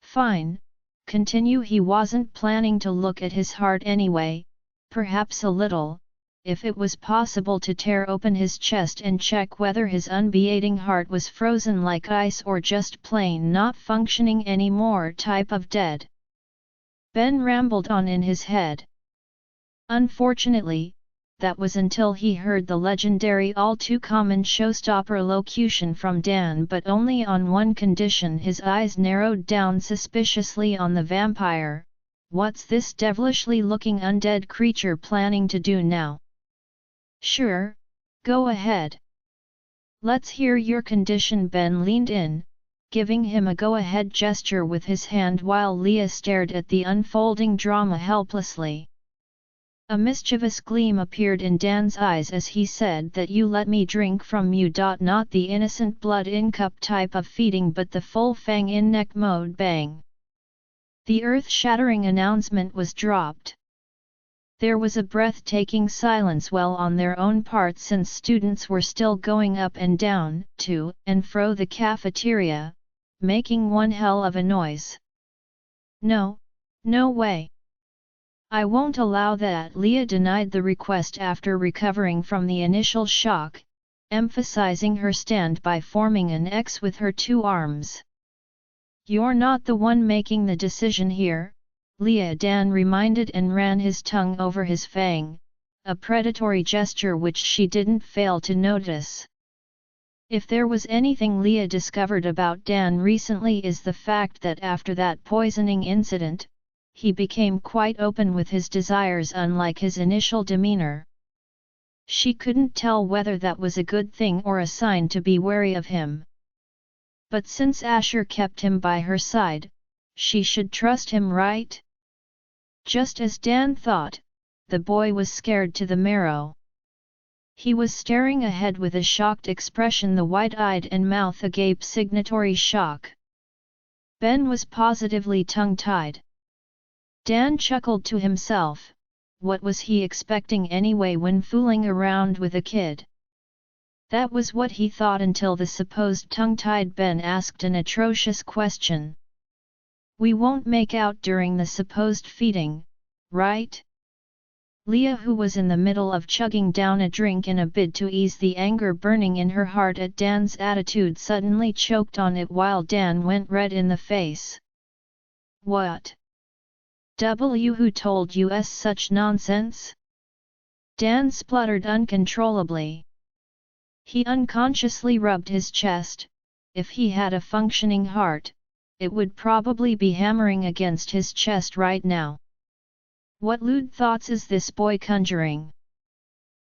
Fine, continue. He wasn't planning to look at his heart anyway, perhaps a little. If it was possible to tear open his chest and check whether his unbeating heart was frozen like ice or just plain not functioning anymore, type of dead. Ben rambled on in his head. Unfortunately, that was until he heard the legendary all-too-common showstopper locution from Dan, but only on one condition. His eyes narrowed down suspiciously on the vampire. What's this devilishly looking undead creature planning to do now? Sure, go ahead. Let's hear your condition. Ben leaned in, giving him a go-ahead gesture with his hand while Leah stared at the unfolding drama helplessly. A mischievous gleam appeared in Dan's eyes as he said that you let me drink from you. Not the innocent blood in cup type of feeding but the full fang in neck mode. Bang! The earth-shattering announcement was dropped. There was a breathtaking silence on their own part since students were still going up and down, to and fro the cafeteria, making one hell of a noise. No, no way. I won't allow that. Leah denied the request after recovering from the initial shock, emphasizing her stand by forming an X with her two arms. You're not the one making the decision here, Leah. Dan reminded and ran his tongue over his fang, a predatory gesture which she didn't fail to notice. If there was anything Leah discovered about Dan recently is the fact that after that poisoning incident, he became quite open with his desires unlike his initial demeanor. She couldn't tell whether that was a good thing or a sign to be wary of him. But since Asher kept him by her side, she should trust him, right? Just as Dan thought, the boy was scared to the marrow. He was staring ahead with a shocked expression, the wide-eyed and mouth agape signatory shock. Ben was positively tongue-tied. Dan chuckled to himself. What was he expecting anyway when fooling around with a kid? That was what he thought until the supposed tongue-tied Ben asked an atrocious question. We won't make out during the supposed feeding, right? Leah, who was in the middle of chugging down a drink in a bid to ease the anger burning in her heart at Dan's attitude, suddenly choked on it while Dan went red in the face. What? Who told us such nonsense? Dan spluttered uncontrollably. He unconsciously rubbed his chest. If he had a functioning heart, it would probably be hammering against his chest right now. What lewd thoughts is this boy conjuring?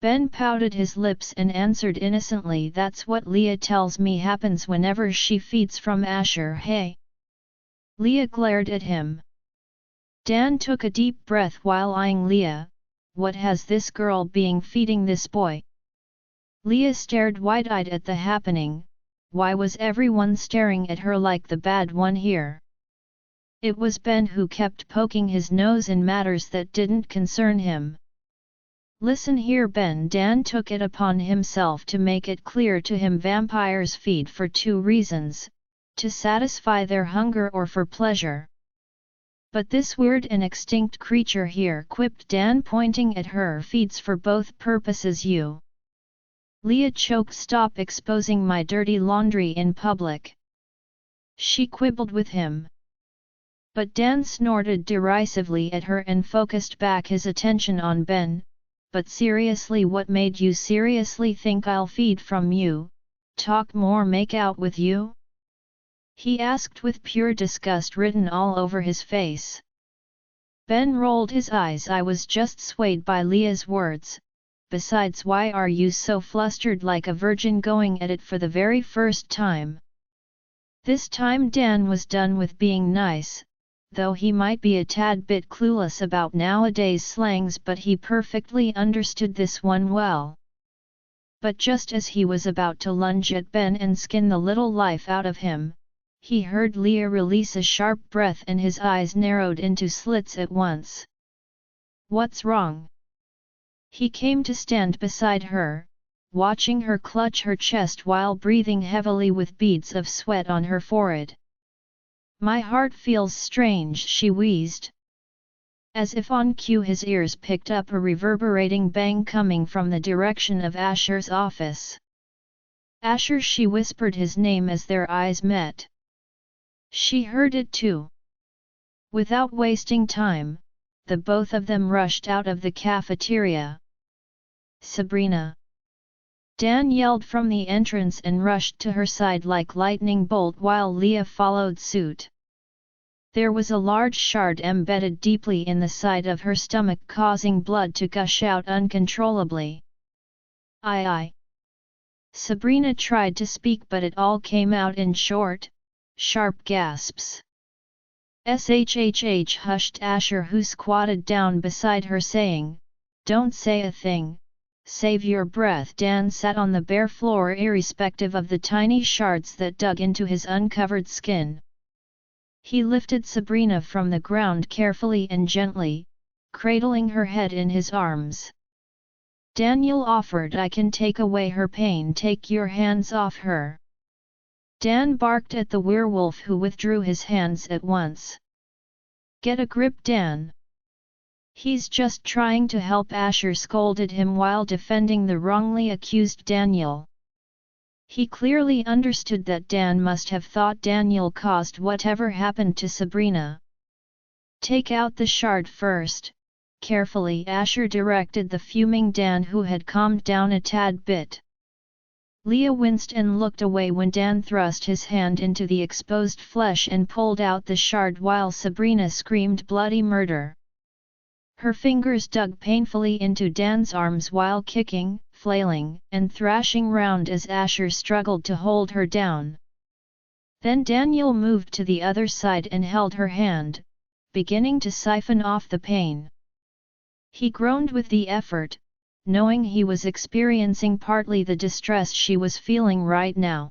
Ben pouted his lips and answered innocently, that's what Leah tells me happens whenever she feeds from Asher. Hey! Leah glared at him. Dan took a deep breath while eyeing Leah. What has this girl been feeding this boy? Leah stared wide-eyed at the happening. Why was everyone staring at her like the bad one here? It was Ben who kept poking his nose in matters that didn't concern him. Listen here, Ben. Dan took it upon himself to make it clear to him vampires feed for two reasons, to satisfy their hunger or for pleasure. But this weird and extinct creature here, quipped Dan pointing at her, feeds for both purposes. You. Leah choked. Stop exposing my dirty laundry in public. She quibbled with him. But Dan snorted derisively at her and focused back his attention on Ben. But seriously, what made you seriously think I'll feed from you, talk more, make out with you? He asked with pure disgust written all over his face. Ben rolled his eyes. I was just swayed by Leah's words. Besides, why are you so flustered like a virgin going at it for the very first time? This time Dan was done with being nice, though he might be a tad bit clueless about nowadays slangs, but he perfectly understood this one well. But just as he was about to lunge at Ben and skin the little life out of him, he heard Leah release a sharp breath and his eyes narrowed into slits at once. What's wrong? He came to stand beside her, watching her clutch her chest while breathing heavily with beads of sweat on her forehead. My heart feels strange, she wheezed. As if on cue, his ears picked up a reverberating bang coming from the direction of Asher's office. Asher, she whispered his name as their eyes met. She heard it too. Without wasting time, the both of them rushed out of the cafeteria. Sabrina! Dan yelled from the entrance and rushed to her side like lightning bolt while Leah followed suit. There was a large shard embedded deeply in the side of her stomach, causing blood to gush out uncontrollably. Aye. Sabrina tried to speak, but it all came out in short, sharp gasps. Shhh, hushed Asher, who squatted down beside her, saying, "Don't say a thing, save your breath." Dan sat on the bare floor irrespective of the tiny shards that dug into his uncovered skin. He lifted Sabrina from the ground carefully and gently, cradling her head in his arms. Daniel offered, "I can take away her pain, take your hands off her." Dan barked at the werewolf, who withdrew his hands at once. "Get a grip, Dan. He's just trying to help," Asher scolded him while defending the wrongly accused Daniel. He clearly understood that Dan must have thought Daniel caused whatever happened to Sabrina. "Take out the shard first," carefully Asher directed the fuming Dan, who had calmed down a tad bit. Leah winced and looked away when Dan thrust his hand into the exposed flesh and pulled out the shard while Sabrina screamed bloody murder. Her fingers dug painfully into Dan's arms while kicking, flailing, and thrashing round as Asher struggled to hold her down. Then Daniel moved to the other side and held her hand, beginning to siphon off the pain. He groaned with the effort, knowing he was experiencing partly the distress she was feeling right now.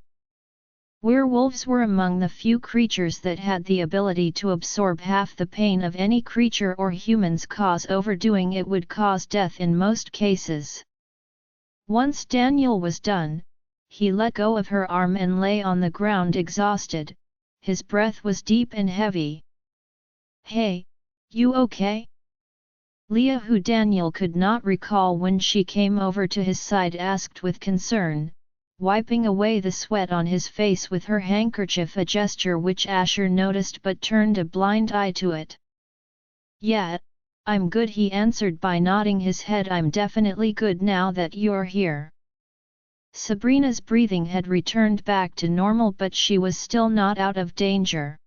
Werewolves were among the few creatures that had the ability to absorb half the pain of any creature or humans, cause overdoing it would cause death in most cases. Once Daniel was done, he let go of her arm and lay on the ground exhausted. His breath was deep and heavy. "Hey, you okay?" Leah, who Daniel could not recall when she came over to his side, asked with concern, wiping away the sweat on his face with her handkerchief, a gesture which Asher noticed but turned a blind eye to it. "Yeah, I'm good," he answered by nodding his head. "I'm definitely good now that you're here." Sabrina's breathing had returned back to normal, but she was still not out of danger.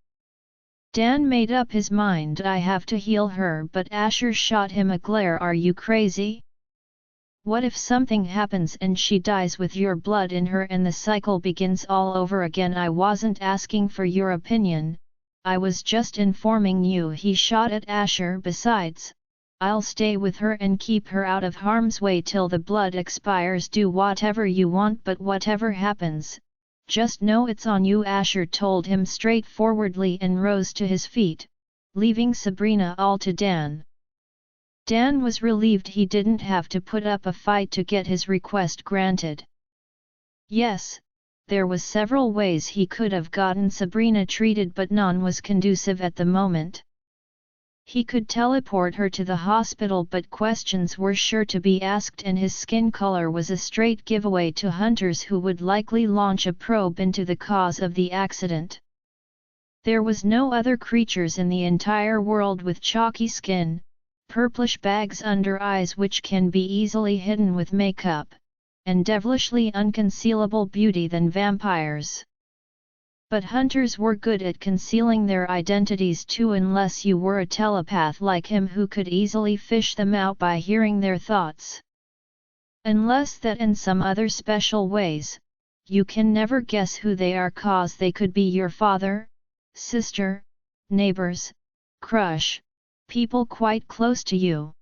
Dan made up his mind, "I have to heal her," but Asher shot him a glare. "Are you crazy? What if something happens and she dies with your blood in her and the cycle begins all over again?" "I wasn't asking for your opinion, I was just informing you," he shot at Asher. "Besides, I'll stay with her and keep her out of harm's way till the blood expires. Do whatever you want, but whatever happens, just know it's on you," Asher told him straightforwardly and rose to his feet, leaving Sabrina all to Dan. Dan was relieved he didn't have to put up a fight to get his request granted. Yes, there was several ways he could have gotten Sabrina treated, but none was conducive at the moment. He could teleport her to the hospital, but questions were sure to be asked, and his skin color was a straight giveaway to hunters who would likely launch a probe into the cause of the accident. There was no other creatures in the entire world with chalky skin, purplish bags under eyes which can be easily hidden with makeup, and devilishly unconcealable beauty than vampires. But hunters were good at concealing their identities too, unless you were a telepath like him who could easily fish them out by hearing their thoughts. Unless that in some other special ways, you can never guess who they are, cause they could be your father, sister, neighbors, crush, people quite close to you.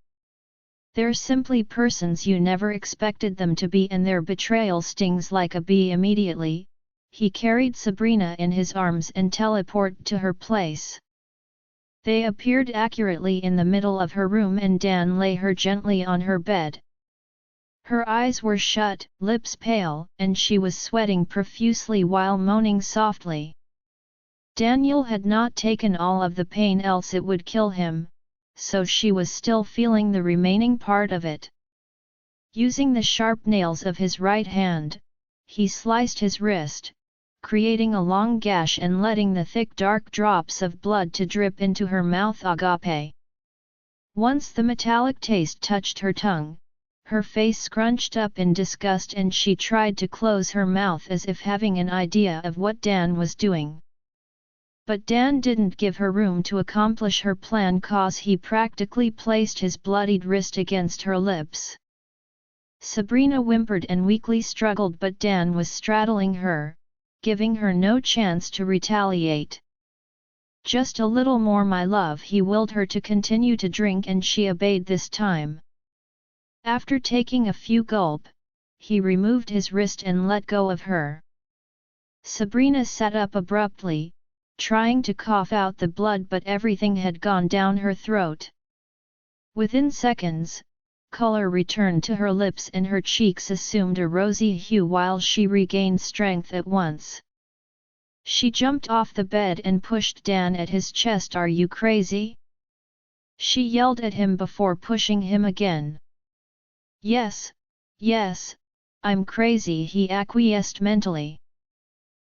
They're simply persons you never expected them to be, and their betrayal stings like a bee immediately. He carried Sabrina in his arms and teleported to her place. They appeared accurately in the middle of her room, and Dan lay her gently on her bed. Her eyes were shut, lips pale, and she was sweating profusely while moaning softly. Daniel had not taken all of the pain, else it would kill him, so she was still feeling the remaining part of it. Using the sharp nails of his right hand, he sliced his wrist, creating a long gash and letting the thick dark drops of blood to drip into her mouth. Agape. Once the metallic taste touched her tongue, her face scrunched up in disgust and she tried to close her mouth as if having an idea of what Dan was doing. But Dan didn't give her room to accomplish her plan, cause he practically placed his bloodied wrist against her lips. Sabrina whimpered and weakly struggled, but Dan was straddling her, giving her no chance to retaliate. "Just a little more, my love," he willed her to continue to drink, and she obeyed this time. After taking a few gulp, he removed his wrist and let go of her. Sabrina sat up abruptly, trying to cough out the blood, but everything had gone down her throat. Within seconds, color returned to her lips and her cheeks assumed a rosy hue while she regained strength at once. She jumped off the bed and pushed Dan at his chest. "Are you crazy?" she yelled at him before pushing him again. Yes, I'm crazy," he acquiesced mentally.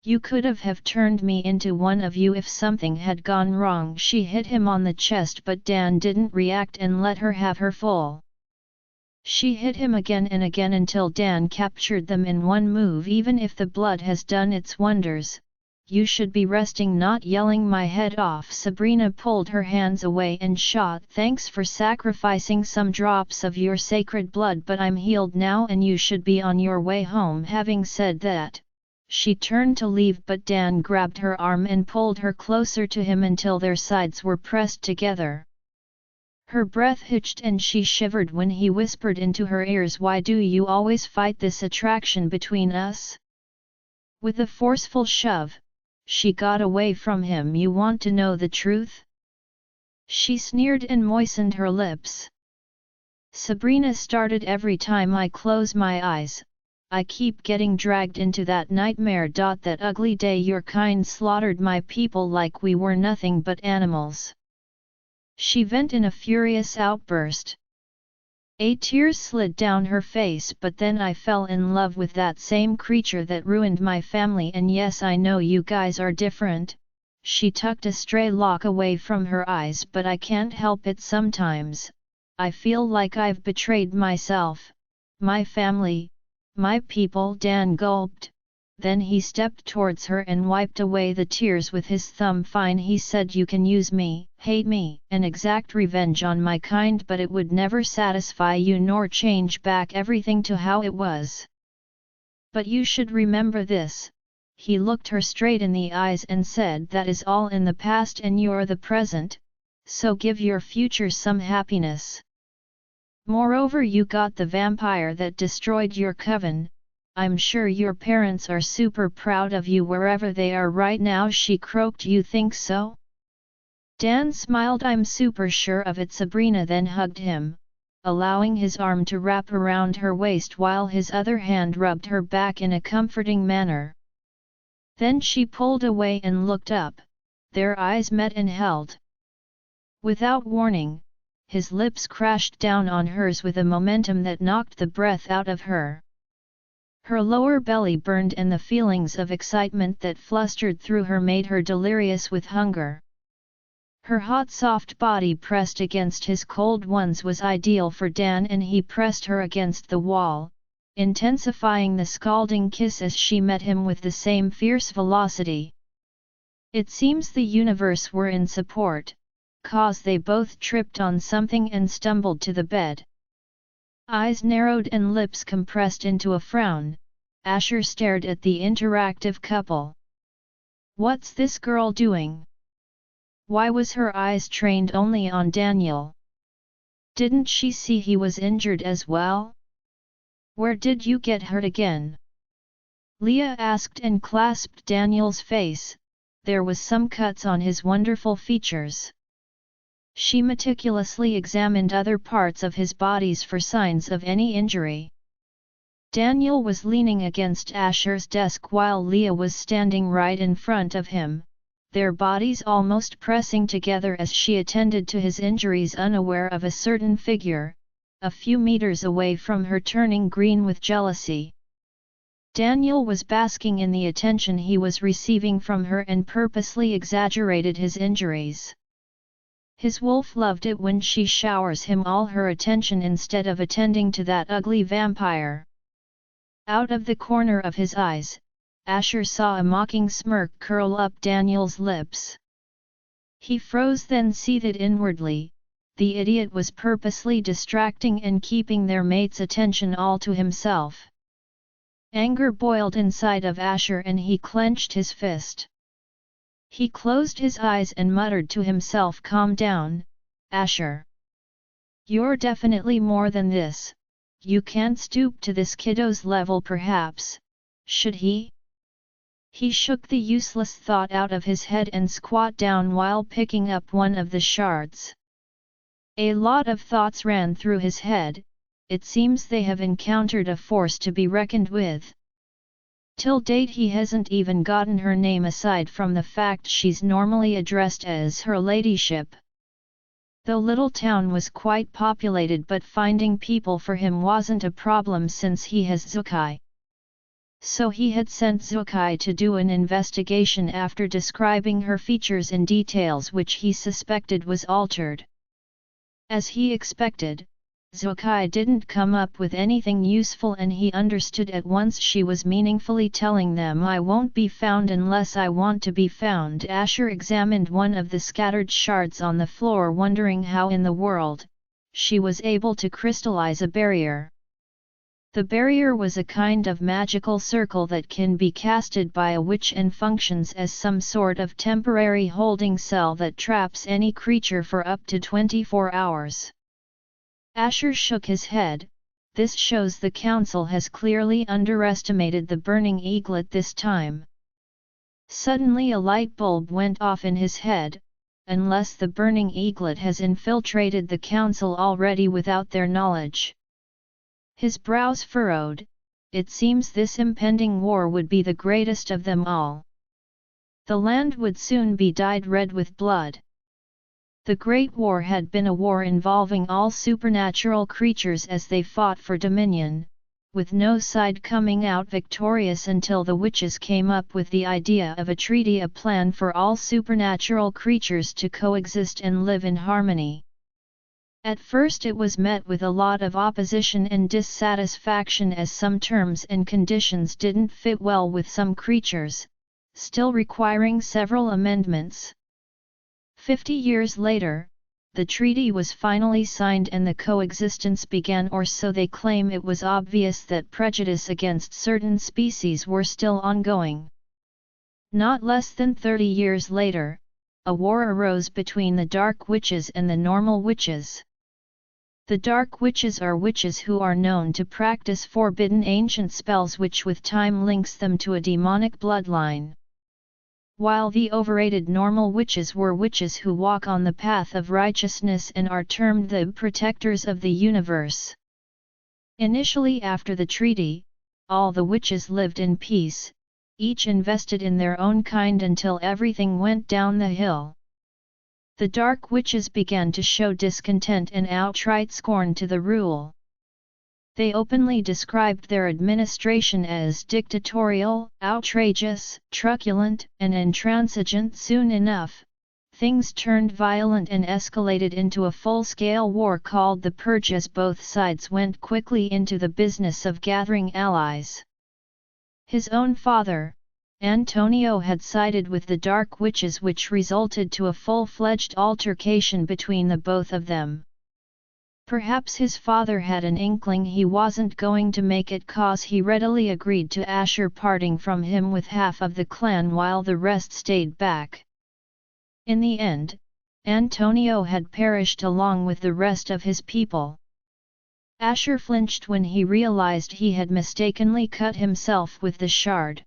"You could have turned me into one of you if something had gone wrong." She hit him on the chest, but Dan didn't react and let her have her full. She hit him again and again until Dan captured them in one move. "Even if the blood has done its wonders, you should be resting, not yelling my head off." Sabrina pulled her hands away and shot, "Thanks for sacrificing some drops of your sacred blood, but I'm healed now and you should be on your way home." Having said that, she turned to leave, but Dan grabbed her arm and pulled her closer to him until their sides were pressed together. Her breath hitched and she shivered when he whispered into her ears, "Why do you always fight this attraction between us?" With a forceful shove, she got away from him. "You want to know the truth?" she sneered and moistened her lips. Sabrina started. "Every time I close my eyes, I keep getting dragged into that nightmare. That ugly day your kind slaughtered my people like we were nothing but animals." She vented in a furious outburst. A tear slid down her face. "But then I fell in love with that same creature that ruined my family, and yes, I know you guys are different." She tucked a stray lock away from her eyes. "But I can't help it sometimes. I feel like I've betrayed myself, my family, my people." Dan gulped, then he stepped towards her and wiped away the tears with his thumb. "Fine," he said, "you can use me, hate me, and exact revenge on my kind, but it would never satisfy you nor change back everything to how it was. But you should remember this." He looked her straight in the eyes and said, "That is all in the past and you're the present, so give your future some happiness. Moreover, you got the vampire that destroyed your coven. I'm sure your parents are super proud of you wherever they are right now." She croaked, "You think so?" Dan smiled, "I'm super sure of it." Sabrina then hugged him, allowing his arm to wrap around her waist while his other hand rubbed her back in a comforting manner. Then she pulled away and looked up. Their eyes met and held. Without warning, his lips crashed down on hers with a momentum that knocked the breath out of her. Her lower belly burned and the feelings of excitement that flustered through her made her delirious with hunger. Her hot soft body pressed against his cold ones was ideal for Dan, and he pressed her against the wall, intensifying the scalding kiss as she met him with the same fierce velocity. It seems the universe were in support, 'cause they both tripped on something and stumbled to the bed. Eyes narrowed and lips compressed into a frown, Asher stared at the interactive couple. What's this girl doing? Why was her eyes trained only on Daniel? Didn't she see he was injured as well? Where did you get hurt again? Leah asked and clasped Daniel's face. There was some cuts on his wonderful features. She meticulously examined other parts of his bodies for signs of any injury. Daniel was leaning against Asher's desk while Leah was standing right in front of him, their bodies almost pressing together as she attended to his injuries, unaware of a certain figure, a few meters away from her, turning green with jealousy. Daniel was basking in the attention he was receiving from her and purposely exaggerated his injuries. His wolf loved it when she showers him all her attention instead of attending to that ugly vampire. Out of the corner of his eyes, Asher saw a mocking smirk curl up Daniel's lips. He froze, then seethed inwardly. The idiot was purposely distracting and keeping their mate's attention all to himself. Anger boiled inside of Asher and he clenched his fist. He closed his eyes and muttered to himself, "Calm down, Asher. You're definitely more than this, you can't stoop to this kiddo's level perhaps, should he?" He shook the useless thought out of his head and squat down while picking up one of the shards. A lot of thoughts ran through his head. It seems they have encountered a force to be reckoned with. Till date he hasn't even gotten her name aside from the fact she's normally addressed as Her Ladyship. The little town was quite populated, but finding people for him wasn't a problem since he has Zukai. So he had sent Zukai to do an investigation after describing her features in details which he suspected was altered. As he expected, Zukai didn't come up with anything useful and he understood at once she was meaningfully telling them, "I won't be found unless I want to be found." Asher examined one of the scattered shards on the floor, wondering how in the world she was able to crystallize a barrier. The barrier was a kind of magical circle that can be casted by a witch and functions as some sort of temporary holding cell that traps any creature for up to 24 hours. Asher shook his head. This shows the council has clearly underestimated the burning eaglet this time. Suddenly a light bulb went off in his head. Unless the burning eaglet has infiltrated the council already without their knowledge. His brows furrowed. It seems this impending war would be the greatest of them all. The land would soon be dyed red with blood. The Great War had been a war involving all supernatural creatures as they fought for dominion, with no side coming out victorious until the witches came up with the idea of a treaty, a plan for all supernatural creatures to coexist and live in harmony. At first it was met with a lot of opposition and dissatisfaction as some terms and conditions didn't fit well with some creatures, still requiring several amendments. 50 years later, the treaty was finally signed and the coexistence began, or so they claim. It was obvious that prejudice against certain species were still ongoing. Not less than 30 years later, a war arose between the Dark Witches and the normal witches. The Dark Witches are witches who are known to practice forbidden ancient spells which with time links them to a demonic bloodline. While the overrated normal witches were witches who walk on the path of righteousness and are termed the protectors of the universe. Initially after the treaty, all the witches lived in peace, each invested in their own kind until everything went down the hill. The Dark Witches began to show discontent and outright scorn to the rule. They openly described their administration as dictatorial, outrageous, truculent, and intransigent. Soon enough, things turned violent and escalated into a full-scale war called the Purge as both sides went quickly into the business of gathering allies. His own father, Antonio, had sided with the Dark Witches, which resulted to a full-fledged altercation between the both of them. Perhaps his father had an inkling he wasn't going to make it, cause he readily agreed to Asher parting from him with half of the clan while the rest stayed back. In the end, Antonio had perished along with the rest of his people. Asher flinched when he realized he had mistakenly cut himself with the shard.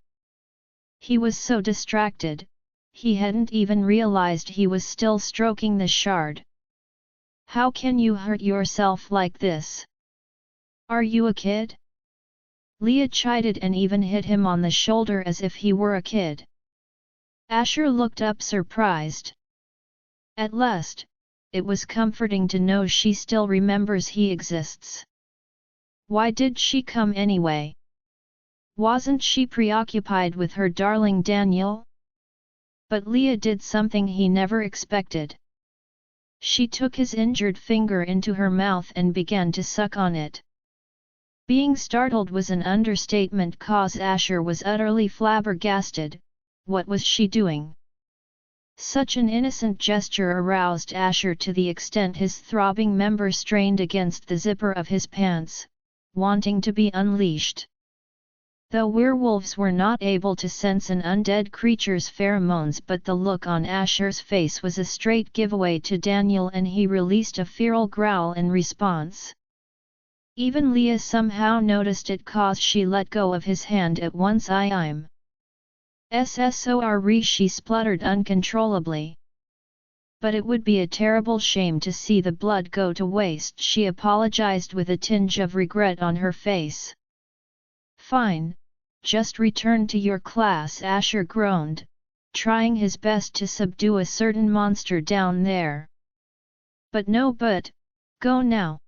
He was so distracted, he hadn't even realized he was still stroking the shard. "How can you hurt yourself like this? Are you a kid?" Leah chided and even hit him on the shoulder as if he were a kid. Asher looked up surprised. At last, it was comforting to know she still remembers he exists. Why did she come anyway? Wasn't she preoccupied with her darling Daniel? But Leah did something he never expected. She took his injured finger into her mouth and began to suck on it. Being startled was an understatement, cause Asher was utterly flabbergasted. What was she doing? Such an innocent gesture aroused Asher to the extent his throbbing member strained against the zipper of his pants, wanting to be unleashed. Though werewolves were not able to sense an undead creature's pheromones, but the look on Asher's face was a straight giveaway to Daniel, and he released a feral growl in response. Even Leah somehow noticed it, cause she let go of his hand at once. I'm sorry, she spluttered uncontrollably. But it would be a terrible shame to see the blood go to waste, she apologized with a tinge of regret on her face. Fine, just return to your class, Asher groaned, trying his best to subdue a certain monster down there. But no, go now.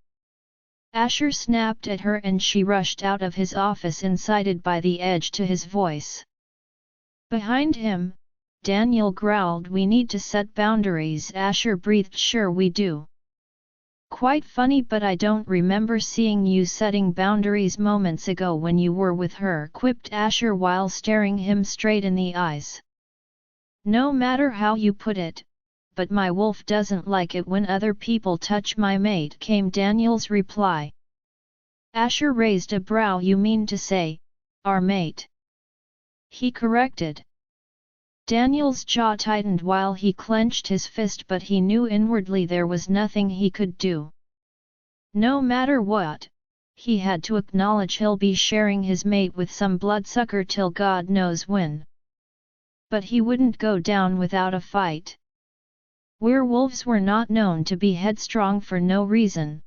Asher snapped at her and she rushed out of his office, incited by the edge to his voice. Behind him, Daniel growled, we need to set boundaries. Asher breathed, sure we do. Quite funny, but I don't remember seeing you setting boundaries moments ago when you were with her, quipped Asher while staring him straight in the eyes. No matter how you put it, but my wolf doesn't like it when other people touch my mate, came Daniel's reply. Asher raised a brow. You mean to say, our mate? He corrected. Daniel's jaw tightened while he clenched his fist, but he knew inwardly there was nothing he could do. No matter what, he had to acknowledge he'll be sharing his mate with some bloodsucker till God knows when. But he wouldn't go down without a fight. Werewolves were not known to be headstrong for no reason.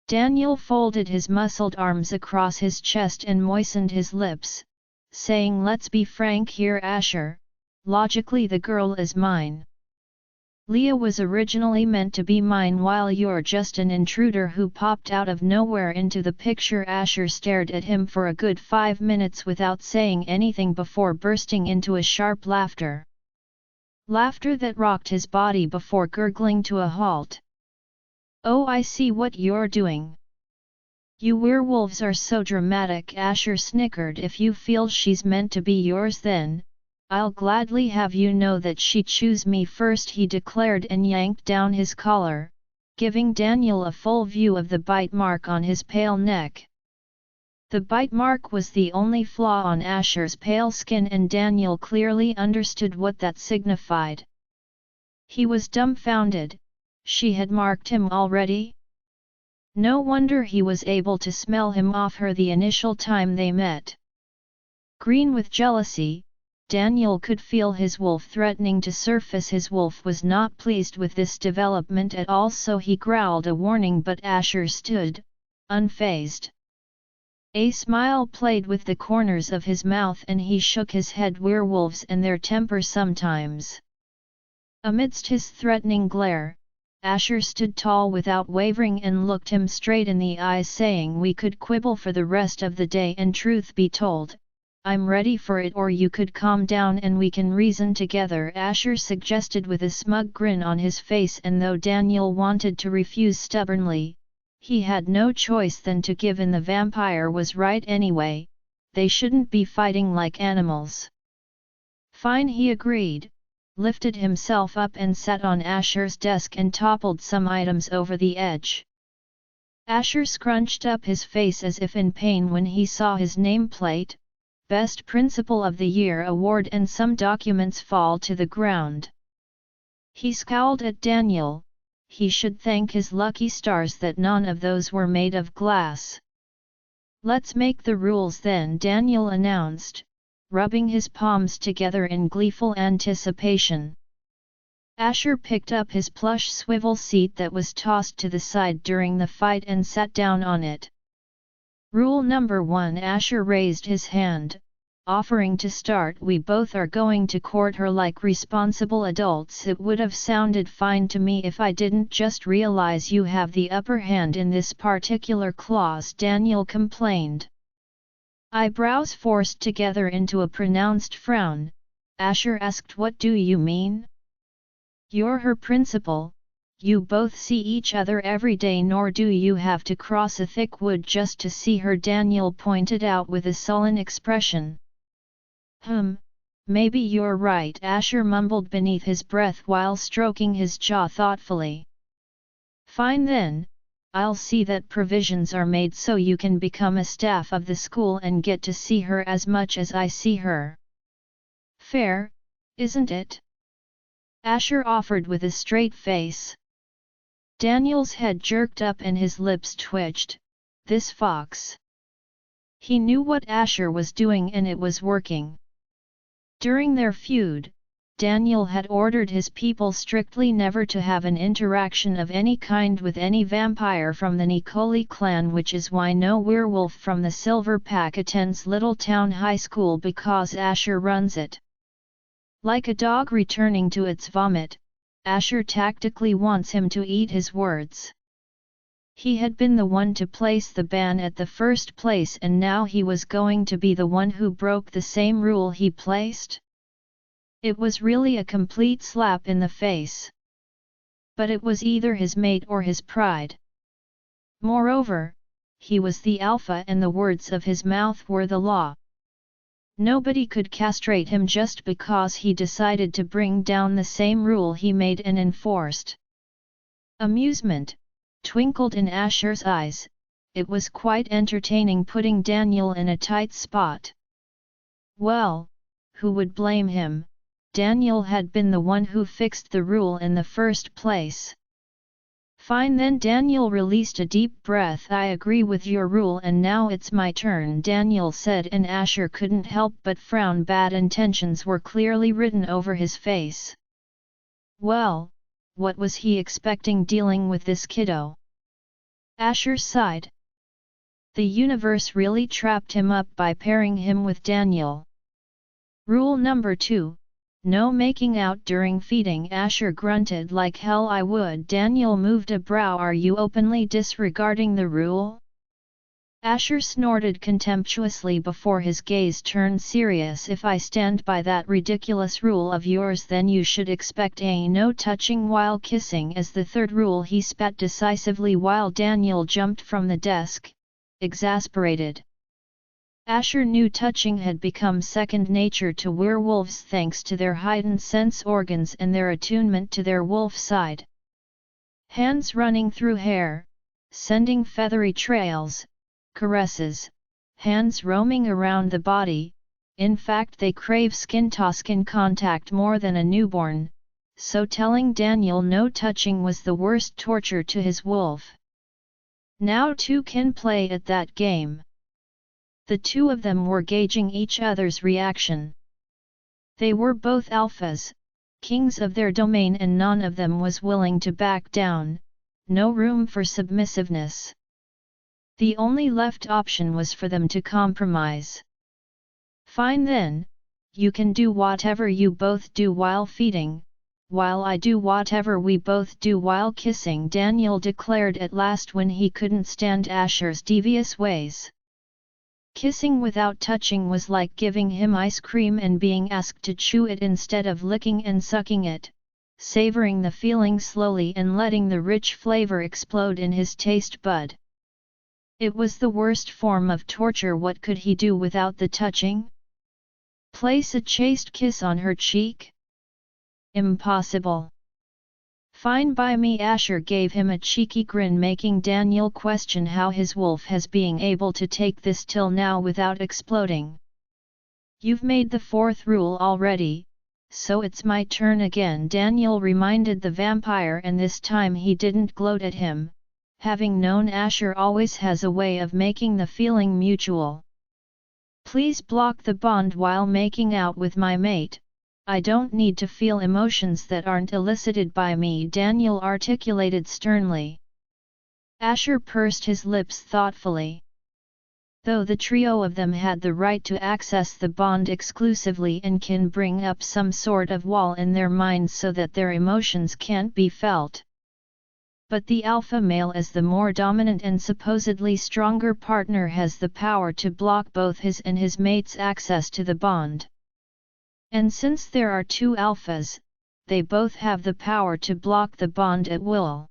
Daniel folded his muscled arms across his chest and moistened his lips, saying, let's be frank here, Asher. Logically the girl is mine. Leah was originally meant to be mine, while you're just an intruder who popped out of nowhere into the picture. Asher stared at him for a good 5 minutes without saying anything before bursting into a sharp laughter. Laughter that rocked his body before gurgling to a halt. Oh, I see what you're doing. You werewolves are so dramatic, Asher snickered. If you feel she's meant to be yours, then I'll gladly have you know that she chose me first, he declared and yanked down his collar, giving Daniel a full view of the bite mark on his pale neck. The bite mark was the only flaw on Asher's pale skin, and Daniel clearly understood what that signified. He was dumbfounded. She had marked him already? No wonder he was able to smell him off her the initial time they met. Green with jealousy, Daniel could feel his wolf threatening to surface. His wolf was not pleased with this development at all, so he growled a warning, but Asher stood, unfazed. A smile played with the corners of his mouth and he shook his head. Werewolves and their temper sometimes. Amidst his threatening glare, Asher stood tall without wavering and looked him straight in the eyes, saying, we could quibble for the rest of the day, and truth be told, I'm ready for it, or you could calm down and we can reason together, Asher suggested with a smug grin on his face, and though Daniel wanted to refuse stubbornly, he had no choice than to give in. The vampire was right anyway, they shouldn't be fighting like animals. Fine, he agreed, lifted himself up and sat on Asher's desk and toppled some items over the edge. Asher scrunched up his face as if in pain when he saw his nameplate, Best Principal of the Year award, and some documents fall to the ground. He scowled at Daniel. He should thank his lucky stars that none of those were made of glass. Let's make the rules then, Daniel announced, rubbing his palms together in gleeful anticipation. Asher picked up his plush swivel seat that was tossed to the side during the fight and sat down on it. Rule number 1. Asher raised his hand, offering to start. We both are going to court her like responsible adults. It would have sounded fine to me if I didn't just realize you have the upper hand in this particular clause, Daniel complained. Eyebrows forced together into a pronounced frown, Asher asked, what do you mean? You're her principal. You both see each other every day, nor do you have to cross a thick wood just to see her, Daniel pointed out with a sullen expression. Maybe you're right, Asher mumbled beneath his breath while stroking his jaw thoughtfully. Fine then, I'll see that provisions are made so you can become a staff of the school and get to see her as much as I see her. Fair, isn't it? Asher offered with a straight face. Daniel's head jerked up and his lips twitched. This fox. He knew what Asher was doing and it was working. During their feud, Daniel had ordered his people strictly never to have an interaction of any kind with any vampire from the Nicoli clan, which is why no werewolf from the Silver Pack attends Little Town High School, because Asher runs it. Like a dog returning to its vomit, Asher tactically wants him to eat his words. He had been the one to place the ban at the first place, and now he was going to be the one who broke the same rule he placed? It was really a complete slap in the face. But it was either his mate or his pride. Moreover, he was the alpha and the words of his mouth were the law. Nobody could castrate him just because he decided to bring down the same rule he made and enforced. Amusement twinkled in Asher's eyes. It was quite entertaining putting Daniel in a tight spot. Well, who would blame him? Daniel had been the one who fixed the rule in the first place. Fine then, Daniel released a deep breath. I agree with your rule and now it's my turn, Daniel said, and Asher couldn't help but frown. Bad intentions were clearly written over his face. Well, what was he expecting dealing with this kiddo? Asher sighed. The universe really trapped him up by pairing him with Daniel. Rule number 2. No making out during feeding. Asher grunted. Like hell I would. Daniel moved a brow. Are you openly disregarding the rule? Asher snorted contemptuously before his gaze turned serious. If I stand by that ridiculous rule of yours, then you should expect a no touching while kissing as the third rule. He spat decisively while Daniel jumped from the desk, exasperated. Asher knew touching had become second nature to werewolves thanks to their heightened sense organs and their attunement to their wolf side. Hands running through hair, sending feathery trails, caresses, hands roaming around the body. In fact, they crave skin-to-skin contact more than a newborn, so telling Daniel no touching was the worst torture to his wolf. Now two can play at that game. The two of them were gauging each other's reaction. They were both alphas, kings of their domain, and none of them was willing to back down. No room for submissiveness. The only left option was for them to compromise. Fine then, you can do whatever you both do while feeding, while I do whatever we both do while kissing, Daniel declared at last when he couldn't stand Asher's devious ways. Kissing without touching was like giving him ice cream and being asked to chew it instead of licking and sucking it, savoring the feeling slowly and letting the rich flavor explode in his taste bud. It was the worst form of torture. What could he do without the touching? Place a chaste kiss on her cheek? Impossible. Fine by me. Asher gave him a cheeky grin, making Daniel question how his wolf has been able to take this till now without exploding. You've made the fourth rule already, so it's my turn again, Daniel reminded the vampire, and this time he didn't gloat at him, having known Asher always has a way of making the feeling mutual. Please block the bond while making out with my mate. I don't need to feel emotions that aren't elicited by me, Daniel articulated sternly. Asher pursed his lips thoughtfully. Though the trio of them had the right to access the bond exclusively and can bring up some sort of wall in their minds so that their emotions can't be felt. But the alpha male, as the more dominant and supposedly stronger partner, has the power to block both his and his mate's access to the bond. And since there are two alphas, they both have the power to block the bond at will.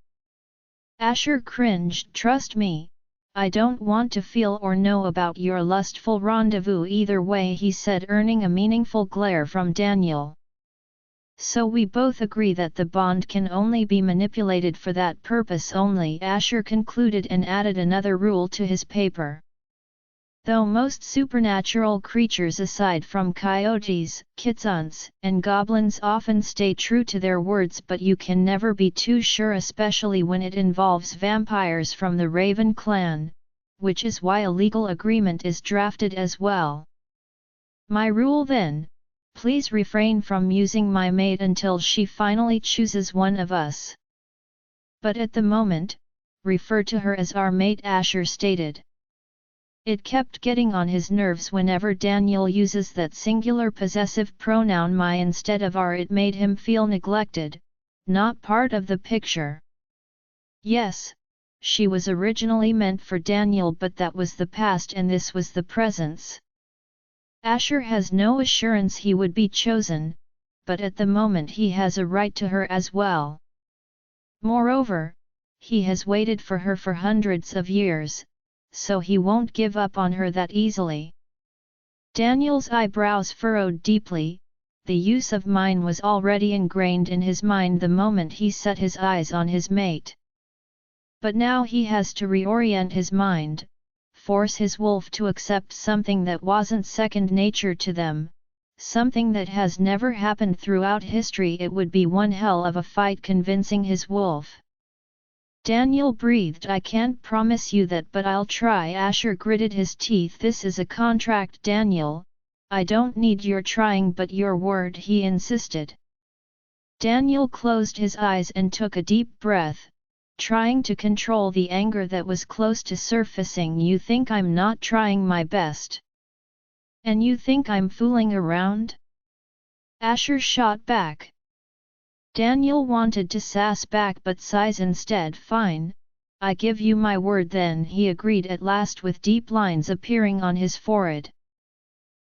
Asher cringed. Trust me, I don't want to feel or know about your lustful rendezvous either way, he said, earning a meaningful glare from Daniel. So we both agree that the bond can only be manipulated for that purpose only. Asher concluded and added another rule to his paper. Though most supernatural creatures aside from coyotes, kitsuns, and goblins often stay true to their words, but you can never be too sure, especially when it involves vampires from the Raven clan, which is why a legal agreement is drafted as well. My rule then: please refrain from using my mate until she finally chooses one of us. But at the moment, refer to her as our mate, Asher stated. It kept getting on his nerves whenever Daniel uses that singular possessive pronoun my instead of our. It made him feel neglected, not part of the picture. Yes, she was originally meant for Daniel, but that was the past and this was the present. Asher has no assurance he would be chosen, but at the moment he has a right to her as well. Moreover, he has waited for her for hundreds of years, so he won't give up on her that easily. Daniel's eyebrows furrowed deeply. The use of mine was already ingrained in his mind the moment he set his eyes on his mate. But now he has to reorient his mind, force his wolf to accept something that wasn't second nature to them, something that has never happened throughout history. It would be one hell of a fight convincing his wolf. Daniel breathed. I can't promise you that, but I'll try. Asher gritted his teeth. This is a contract, Daniel. I don't need your trying but your word, he insisted. Daniel closed his eyes and took a deep breath, trying to control the anger that was close to surfacing. You think I'm not trying my best? And you think I'm fooling around? Asher shot back. Daniel wanted to sass back but sighs instead. Fine, I give you my word then, he agreed at last with deep lines appearing on his forehead.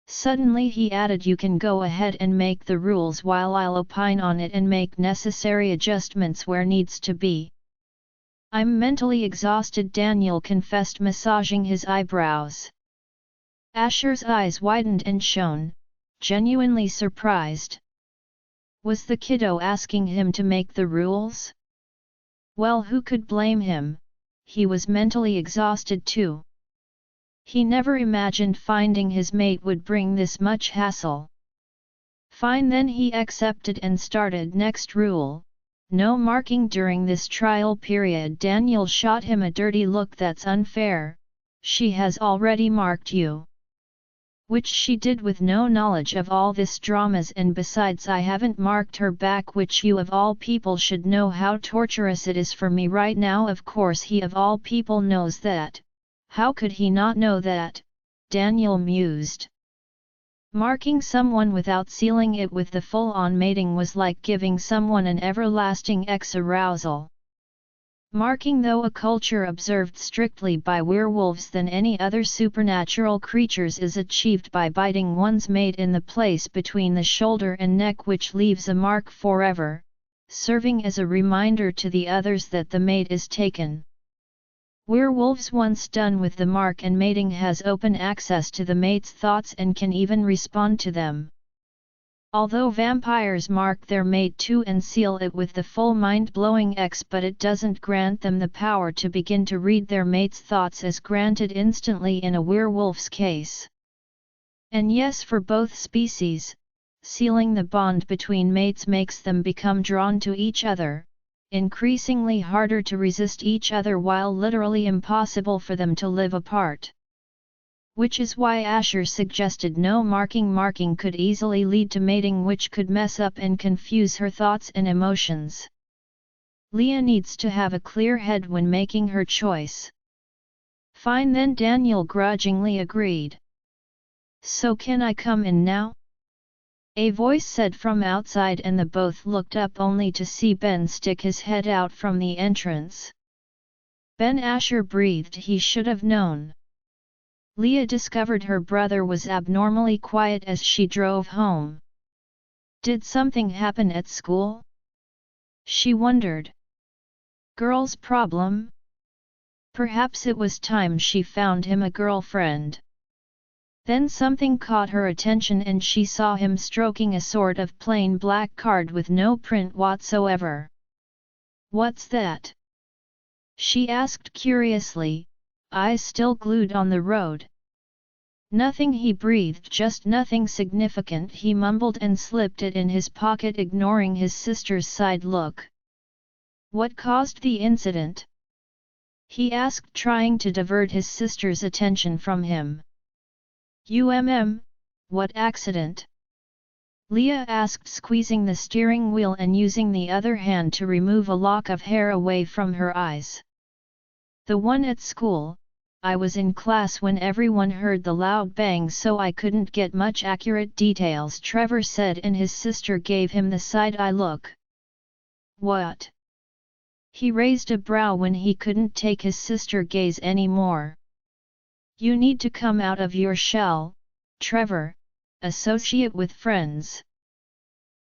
Suddenly he added, you can go ahead and make the rules while I'll opine on it and make necessary adjustments where needs to be. I'm mentally exhausted, Daniel confessed, massaging his eyebrows. Asher's eyes widened and shone, genuinely surprised. Was the kiddo asking him to make the rules? Well, who could blame him? He was mentally exhausted too. He never imagined finding his mate would bring this much hassle. Fine then, he accepted and started. Next rule: no marking during this trial period. Daniel shot him a dirty look. That's unfair, she has already marked you. Which she did with no knowledge of all this dramas, and besides I haven't marked her back, which you of all people should know how torturous it is for me right now. Of course he of all people knows that. How could he not know that? Daniel mused. Marking someone without sealing it with the full-on mating was like giving someone an everlasting arousal. Marking, though a culture observed strictly by werewolves than any other supernatural creatures, is achieved by biting one's mate in the place between the shoulder and neck, which leaves a mark forever, serving as a reminder to the others that the mate is taken. Werewolves, once done with the mark and mating, has open access to the mate's thoughts and can even respond to them. Although vampires mark their mate too and seal it with the full mind-blowing X, but it doesn't grant them the power to begin to read their mate's thoughts as granted instantly in a werewolf's case. And yes, for both species, sealing the bond between mates makes them become drawn to each other, increasingly harder to resist each other while literally impossible for them to live apart. Which is why Asher suggested no marking. Marking could easily lead to mating, which could mess up and confuse her thoughts and emotions. Leah needs to have a clear head when making her choice. Fine then, Daniel grudgingly agreed. So can I come in now? A voice said from outside, and the both looked up only to see Ben stick his head out from the entrance. Ben, Asher breathed. He should have known. Leah discovered her brother was abnormally quiet as she drove home. Did something happen at school? She wondered. Girl's problem? Perhaps it was time she found him a girlfriend. Then something caught her attention and she saw him stroking a sort of plain black card with no print whatsoever. "What's that?" she asked curiously, eyes still glued on the road. "Nothing," he breathed, "just nothing significant," he mumbled and slipped it in his pocket, ignoring his sister's side look. "What caused the incident?" he asked, trying to divert his sister's attention from him. What accident?" Leah asked, squeezing the steering wheel and using the other hand to remove a lock of hair away from her eyes. "The one at school. I was in class when everyone heard the loud bang, so I couldn't get much accurate details," Trevor said, and his sister gave him the side-eye look. "What?" He raised a brow when he couldn't take his sister's gaze anymore. "You need to come out of your shell, Trevor, associate with friends.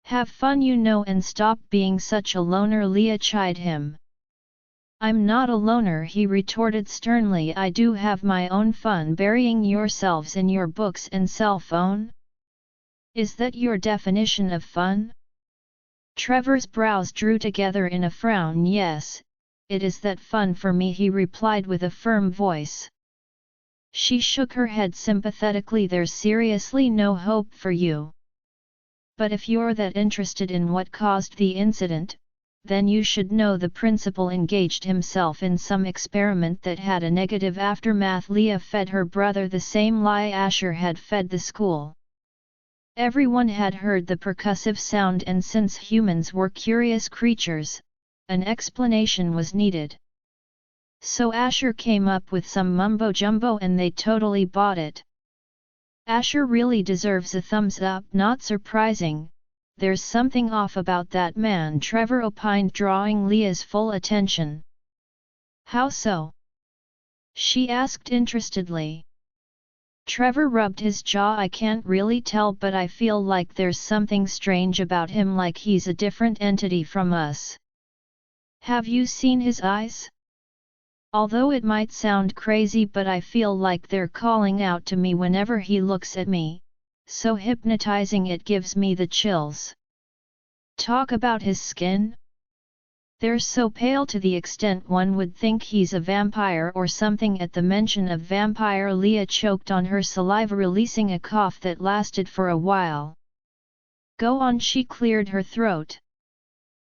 Have fun, and stop being such a loner," Leah chid him. "I'm not a loner," he retorted sternly. "I do have my own fun burying yourselves in your books and cell phone. Is that your definition of fun?" Trevor's brows drew together in a frown. "Yes, it is that fun for me," he replied with a firm voice. She shook her head sympathetically. "There's seriously no hope for you. But if you're that interested in what caused the incident, then you should know the principal engaged himself in some experiment that had a negative aftermath." Leah fed her brother the same lie Asher had fed the school. Everyone had heard the percussive sound, and since humans were curious creatures, an explanation was needed. So Asher came up with some mumbo-jumbo and they totally bought it. "Asher really deserves a thumbs up." "Not surprising. There's something off about that man," Trevor opined, drawing Leah's full attention. "How so?" she asked interestedly. Trevor rubbed his jaw. "I can't really tell, but I feel like there's something strange about him, like he's a different entity from us." "Have you seen his eyes? Although it might sound crazy, but I feel like they're calling out to me whenever he looks at me, so hypnotizing it gives me the chills." "Talk about his skin? They're so pale to the extent one would think he's a vampire or something." At the mention of vampire, Leah choked on her saliva, releasing a cough that lasted for a while. "Go on," she cleared her throat.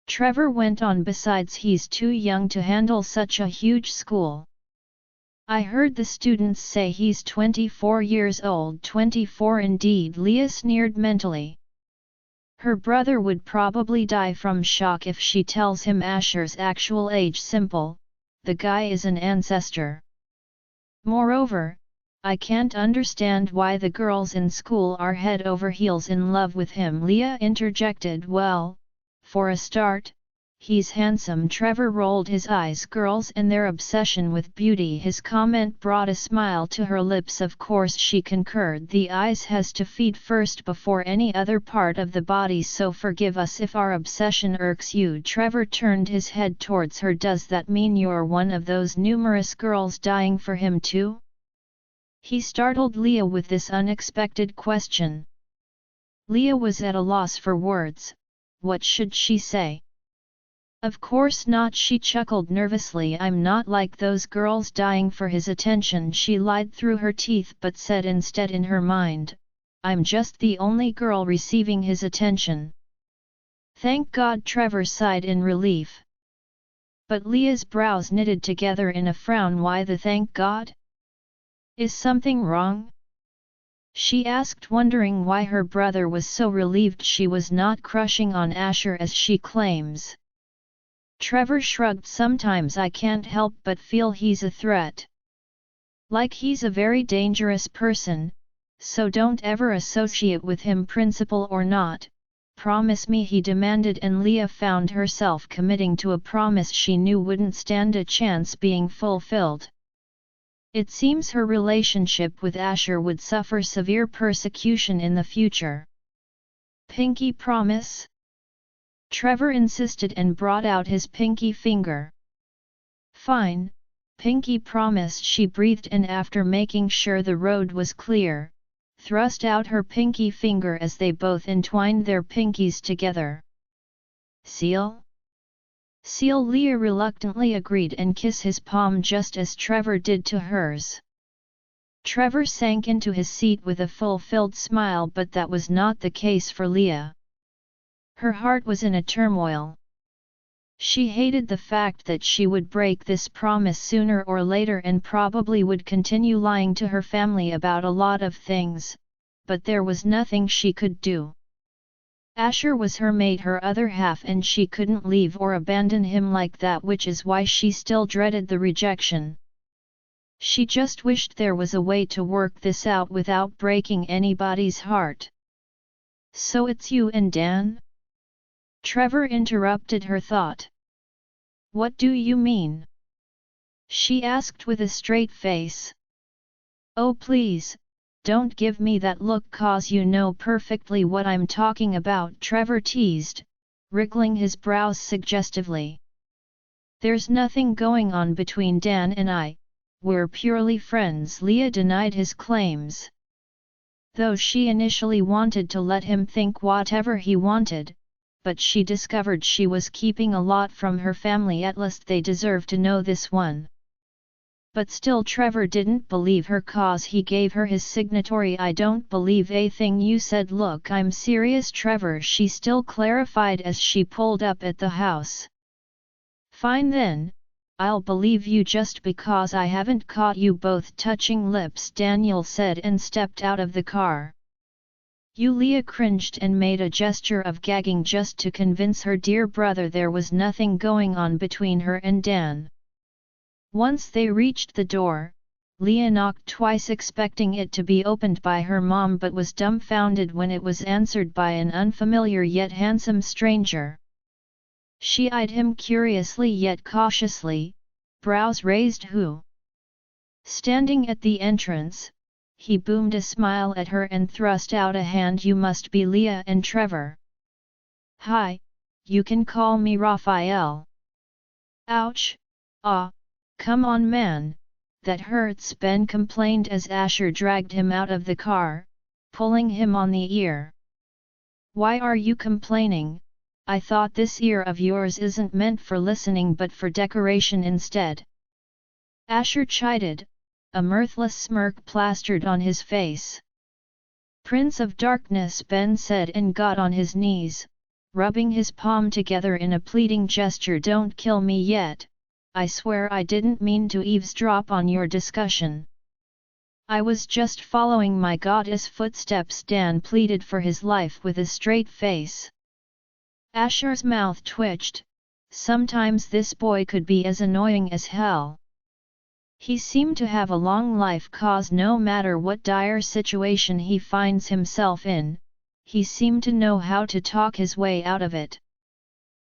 Trevor went on. "Besides, he's too young to handle such a huge school. I heard the students say he's 24 years old." 24 indeed, Leah sneered mentally. Her brother would probably die from shock if she tells him Asher's actual age. Simple, the guy is an ancestor. Moreover, I can't understand why the girls in school are head over heels in love with him," Leah interjected. "Well, for a start, he's handsome." Trevor rolled his eyes. "Girls and their obsession with beauty." His comment brought a smile to her lips. "Of course," she concurred, "the eyes has to feed first before any other part of the body, so forgive us if our obsession irks you." Trevor turned his head towards her. "Does that mean you're one of those numerous girls dying for him too?" He startled Leah with this unexpected question. Leah was at a loss for words. What should she say? "Of course not," she chuckled nervously. "I'm not like those girls dying for his attention." She lied through her teeth but said instead in her mind, "I'm just the only girl receiving his attention." "Thank God," Trevor sighed in relief. But Leah's brows knitted together in a frown. "Why the thank God? Is something wrong?" she asked, wondering why her brother was so relieved she was not crushing on Asher as she claims. Trevor shrugged. "Sometimes I can't help but feel he's a threat. Like he's a very dangerous person, so don't ever associate with him, principal or not. Promise me," he demanded, and Leah found herself committing to a promise she knew wouldn't stand a chance being fulfilled. It seems her relationship with Asher would suffer severe persecution in the future. "Pinky promise?" Trevor insisted and brought out his pinky finger. "Fine, pinky promise," she breathed, and after making sure the road was clear, thrust out her pinky finger as they both entwined their pinkies together. Seal? Seal. Leah reluctantly agreed and kissed his palm just as Trevor did to hers. Trevor sank into his seat with a fulfilled smile, but that was not the case for Leah. Her heart was in a turmoil. She hated the fact that she would break this promise sooner or later and probably would continue lying to her family about a lot of things, but there was nothing she could do. Asher was her mate, her other half, and she couldn't leave or abandon him like that, which is why she still dreaded the rejection. She just wished there was a way to work this out without breaking anybody's heart. So it's you and Dan? Trevor interrupted her thought. What do you mean? She asked with a straight face. Oh please, don't give me that look, cause you know perfectly what I'm talking about, Trevor teased, wriggling his brows suggestively. There's nothing going on between Dan and I, we're purely friends. Leah denied his claims. Though she initially wanted to let him think whatever he wanted, but she discovered she was keeping a lot from her family, at least they deserved to know this one. But still Trevor didn't believe her, cause he gave her his signatory "I don't believe a thing you said." Look, I'm serious, Trevor, she still clarified as she pulled up at the house. Fine then, I'll believe you just because I haven't caught you both touching lips, Daniel said and stepped out of the car. Leah cringed and made a gesture of gagging just to convince her dear brother there was nothing going on between her and Dan. Once they reached the door, Leah knocked twice expecting it to be opened by her mom, but was dumbfounded when it was answered by an unfamiliar yet handsome stranger. She eyed him curiously yet cautiously, brows raised. Who? Standing at the entrance, he boomed a smile at her and thrust out a hand. You must be Leah and Trevor. Hi, you can call me Raphael. Ouch, come on man, that hurts, Ben complained as Asher dragged him out of the car, pulling him on the ear. Why are you complaining? I thought this ear of yours isn't meant for listening but for decoration instead. Asher chided, a mirthless smirk plastered on his face. Prince of Darkness, Ben said and got on his knees, rubbing his palm together in a pleading gesture. Don't kill me yet, I swear I didn't mean to eavesdrop on your discussion. I was just following my goddess footsteps, Dan pleaded for his life with a straight face. Asher's mouth twitched. Sometimes this boy could be as annoying as hell. He seemed to have a long life, cause no matter what dire situation he finds himself in, he seemed to know how to talk his way out of it.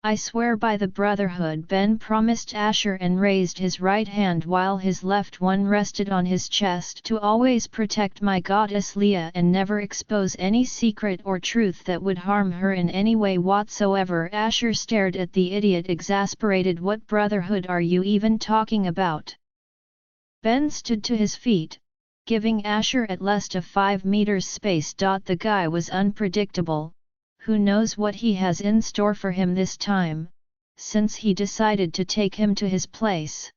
I swear by the Brotherhood, Ben promised Asher and raised his right hand while his left one rested on his chest, to always protect my goddess Leah and never expose any secret or truth that would harm her in any way whatsoever. Asher stared at the idiot, exasperated. What Brotherhood are you even talking about? Ben stood to his feet, giving Asher at least a 5 meters space. The guy was unpredictable. Who knows what he has in store for him this time, since he decided to take him to his place.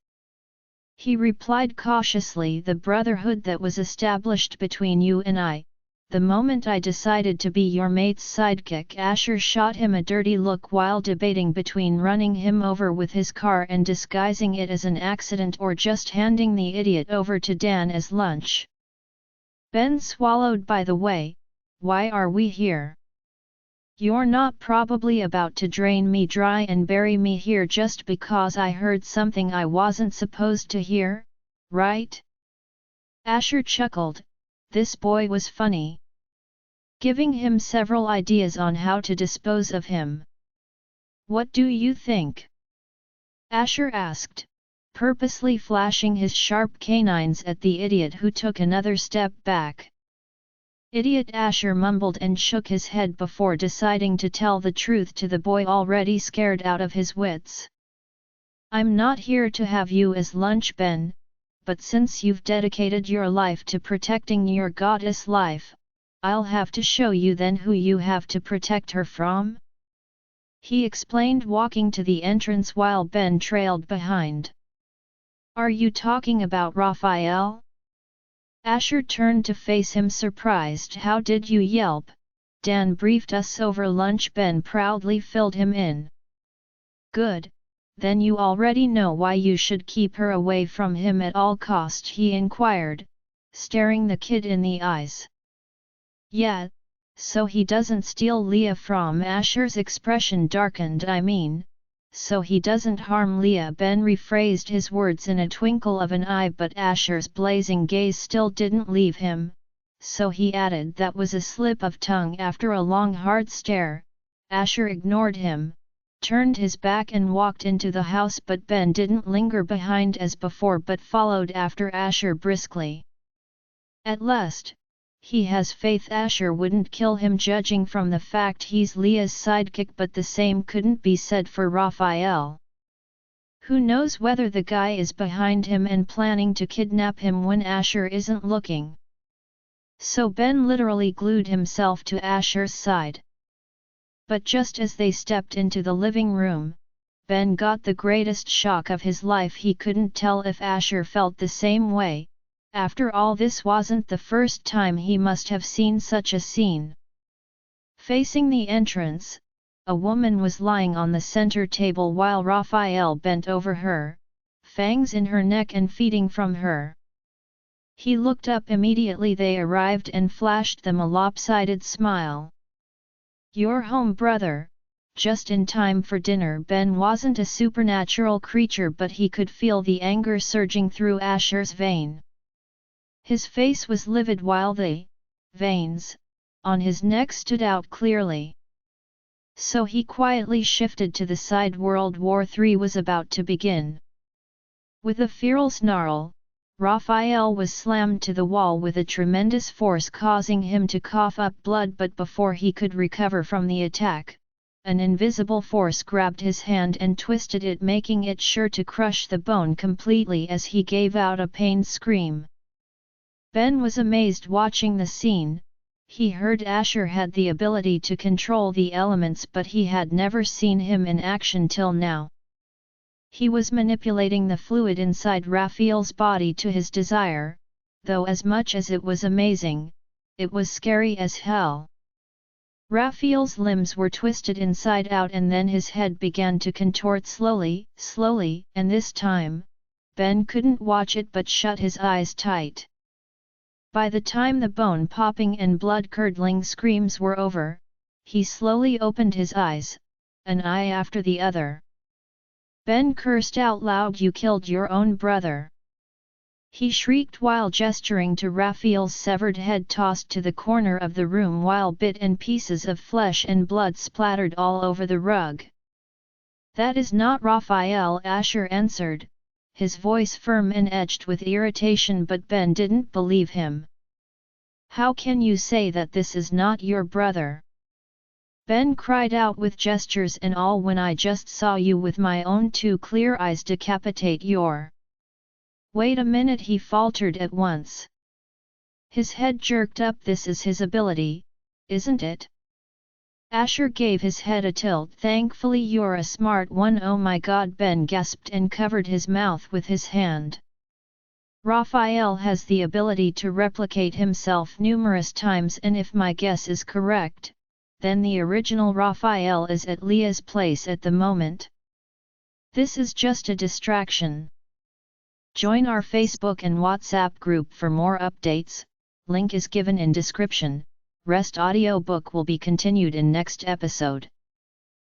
He replied cautiously, the brotherhood that was established between you and I, the moment I decided to be your mate's sidekick. Asher shot him a dirty look while debating between running him over with his car and disguising it as an accident or just handing the idiot over to Dan as lunch. Ben swallowed. By the way, why are we here? You're not probably about to drain me dry and bury me here just because I heard something I wasn't supposed to hear, right? Asher chuckled. This boy was funny, giving him several ideas on how to dispose of him. What do you think? Asher asked, purposely flashing his sharp canines at the idiot, who took another step back. Idiot, Asher mumbled and shook his head before deciding to tell the truth to the boy already scared out of his wits. I'm not here to have you as lunch, Ben, but since you've dedicated your life to protecting your goddess life, I'll have to show you then who you have to protect her from," he explained, walking to the entrance while Ben trailed behind. "Are you talking about Raphael?" Asher turned to face him, surprised. "How did you yelp? Dan briefed us over lunch." Ben proudly filled him in. "Good, then you already know why you should keep her away from him at all cost?" he inquired, staring the kid in the eyes. "Yeah, so he doesn't steal Leah from." Asher's expression darkened. "I mean, so he doesn't harm Leah." Ben rephrased his words in a twinkle of an eye, but Asher's blazing gaze still didn't leave him, so he added, "That was a slip of tongue." After a long hard stare, Asher ignored him, turned his back and walked into the house, but Ben didn't linger behind as before but followed after Asher briskly. At last, he has faith Asher wouldn't kill him, judging from the fact he's Leah's sidekick, but the same couldn't be said for Raphael. Who knows whether the guy is behind him and planning to kidnap him when Asher isn't looking. So Ben literally glued himself to Asher's side. But just as they stepped into the living room, Ben got the greatest shock of his life. He couldn't tell if Asher felt the same way. After all, this wasn't the first time he must have seen such a scene. Facing the entrance, a woman was lying on the center table while Raphael bent over her, fangs in her neck and feeding from her. He looked up immediately they arrived and flashed them a lopsided smile. "You're home, brother, just in time for dinner." Ben wasn't a supernatural creature, but he could feel the anger surging through Asher's vein. His face was livid while the veins on his neck stood out clearly. So he quietly shifted to the side. World War III was about to begin. With a feral snarl, Raphael was slammed to the wall with a tremendous force, causing him to cough up blood, but before he could recover from the attack, an invisible force grabbed his hand and twisted it, making it sure to crush the bone completely as he gave out a pained scream. Ben was amazed watching the scene. He heard Asher had the ability to control the elements, but he had never seen him in action till now. He was manipulating the fluid inside Raphael's body to his desire, though as much as it was amazing, it was scary as hell. Raphael's limbs were twisted inside out and then his head began to contort slowly, and this time, Ben couldn't watch it but shut his eyes tight. By the time the bone-popping and blood-curdling screams were over, he slowly opened his eyes, an eye after the other. Ben cursed out loud. "You killed your own brother!" he shrieked while gesturing to Raphael's severed head tossed to the corner of the room while bit and pieces of flesh and blood splattered all over the rug. "That is not Raphael," Asher answered, his voice firm and edged with irritation, but Ben didn't believe him. "How can you say that this is not your brother?" Ben cried out with gestures and all, "when I just saw you with my own two clear eyes decapitate your—" "Wait a minute," he faltered at once. His head jerked up. "This is his ability, isn't it?" Asher gave his head a tilt. "Thankfully you're a smart one." "Oh my God!" Ben gasped and covered his mouth with his hand. "Raphael has the ability to replicate himself numerous times, and if my guess is correct, then the original Raphael is at Leah's place at the moment. This is just a distraction." Join our Facebook and WhatsApp group for more updates, link is given in description. Rest audiobook will be continued in next episode.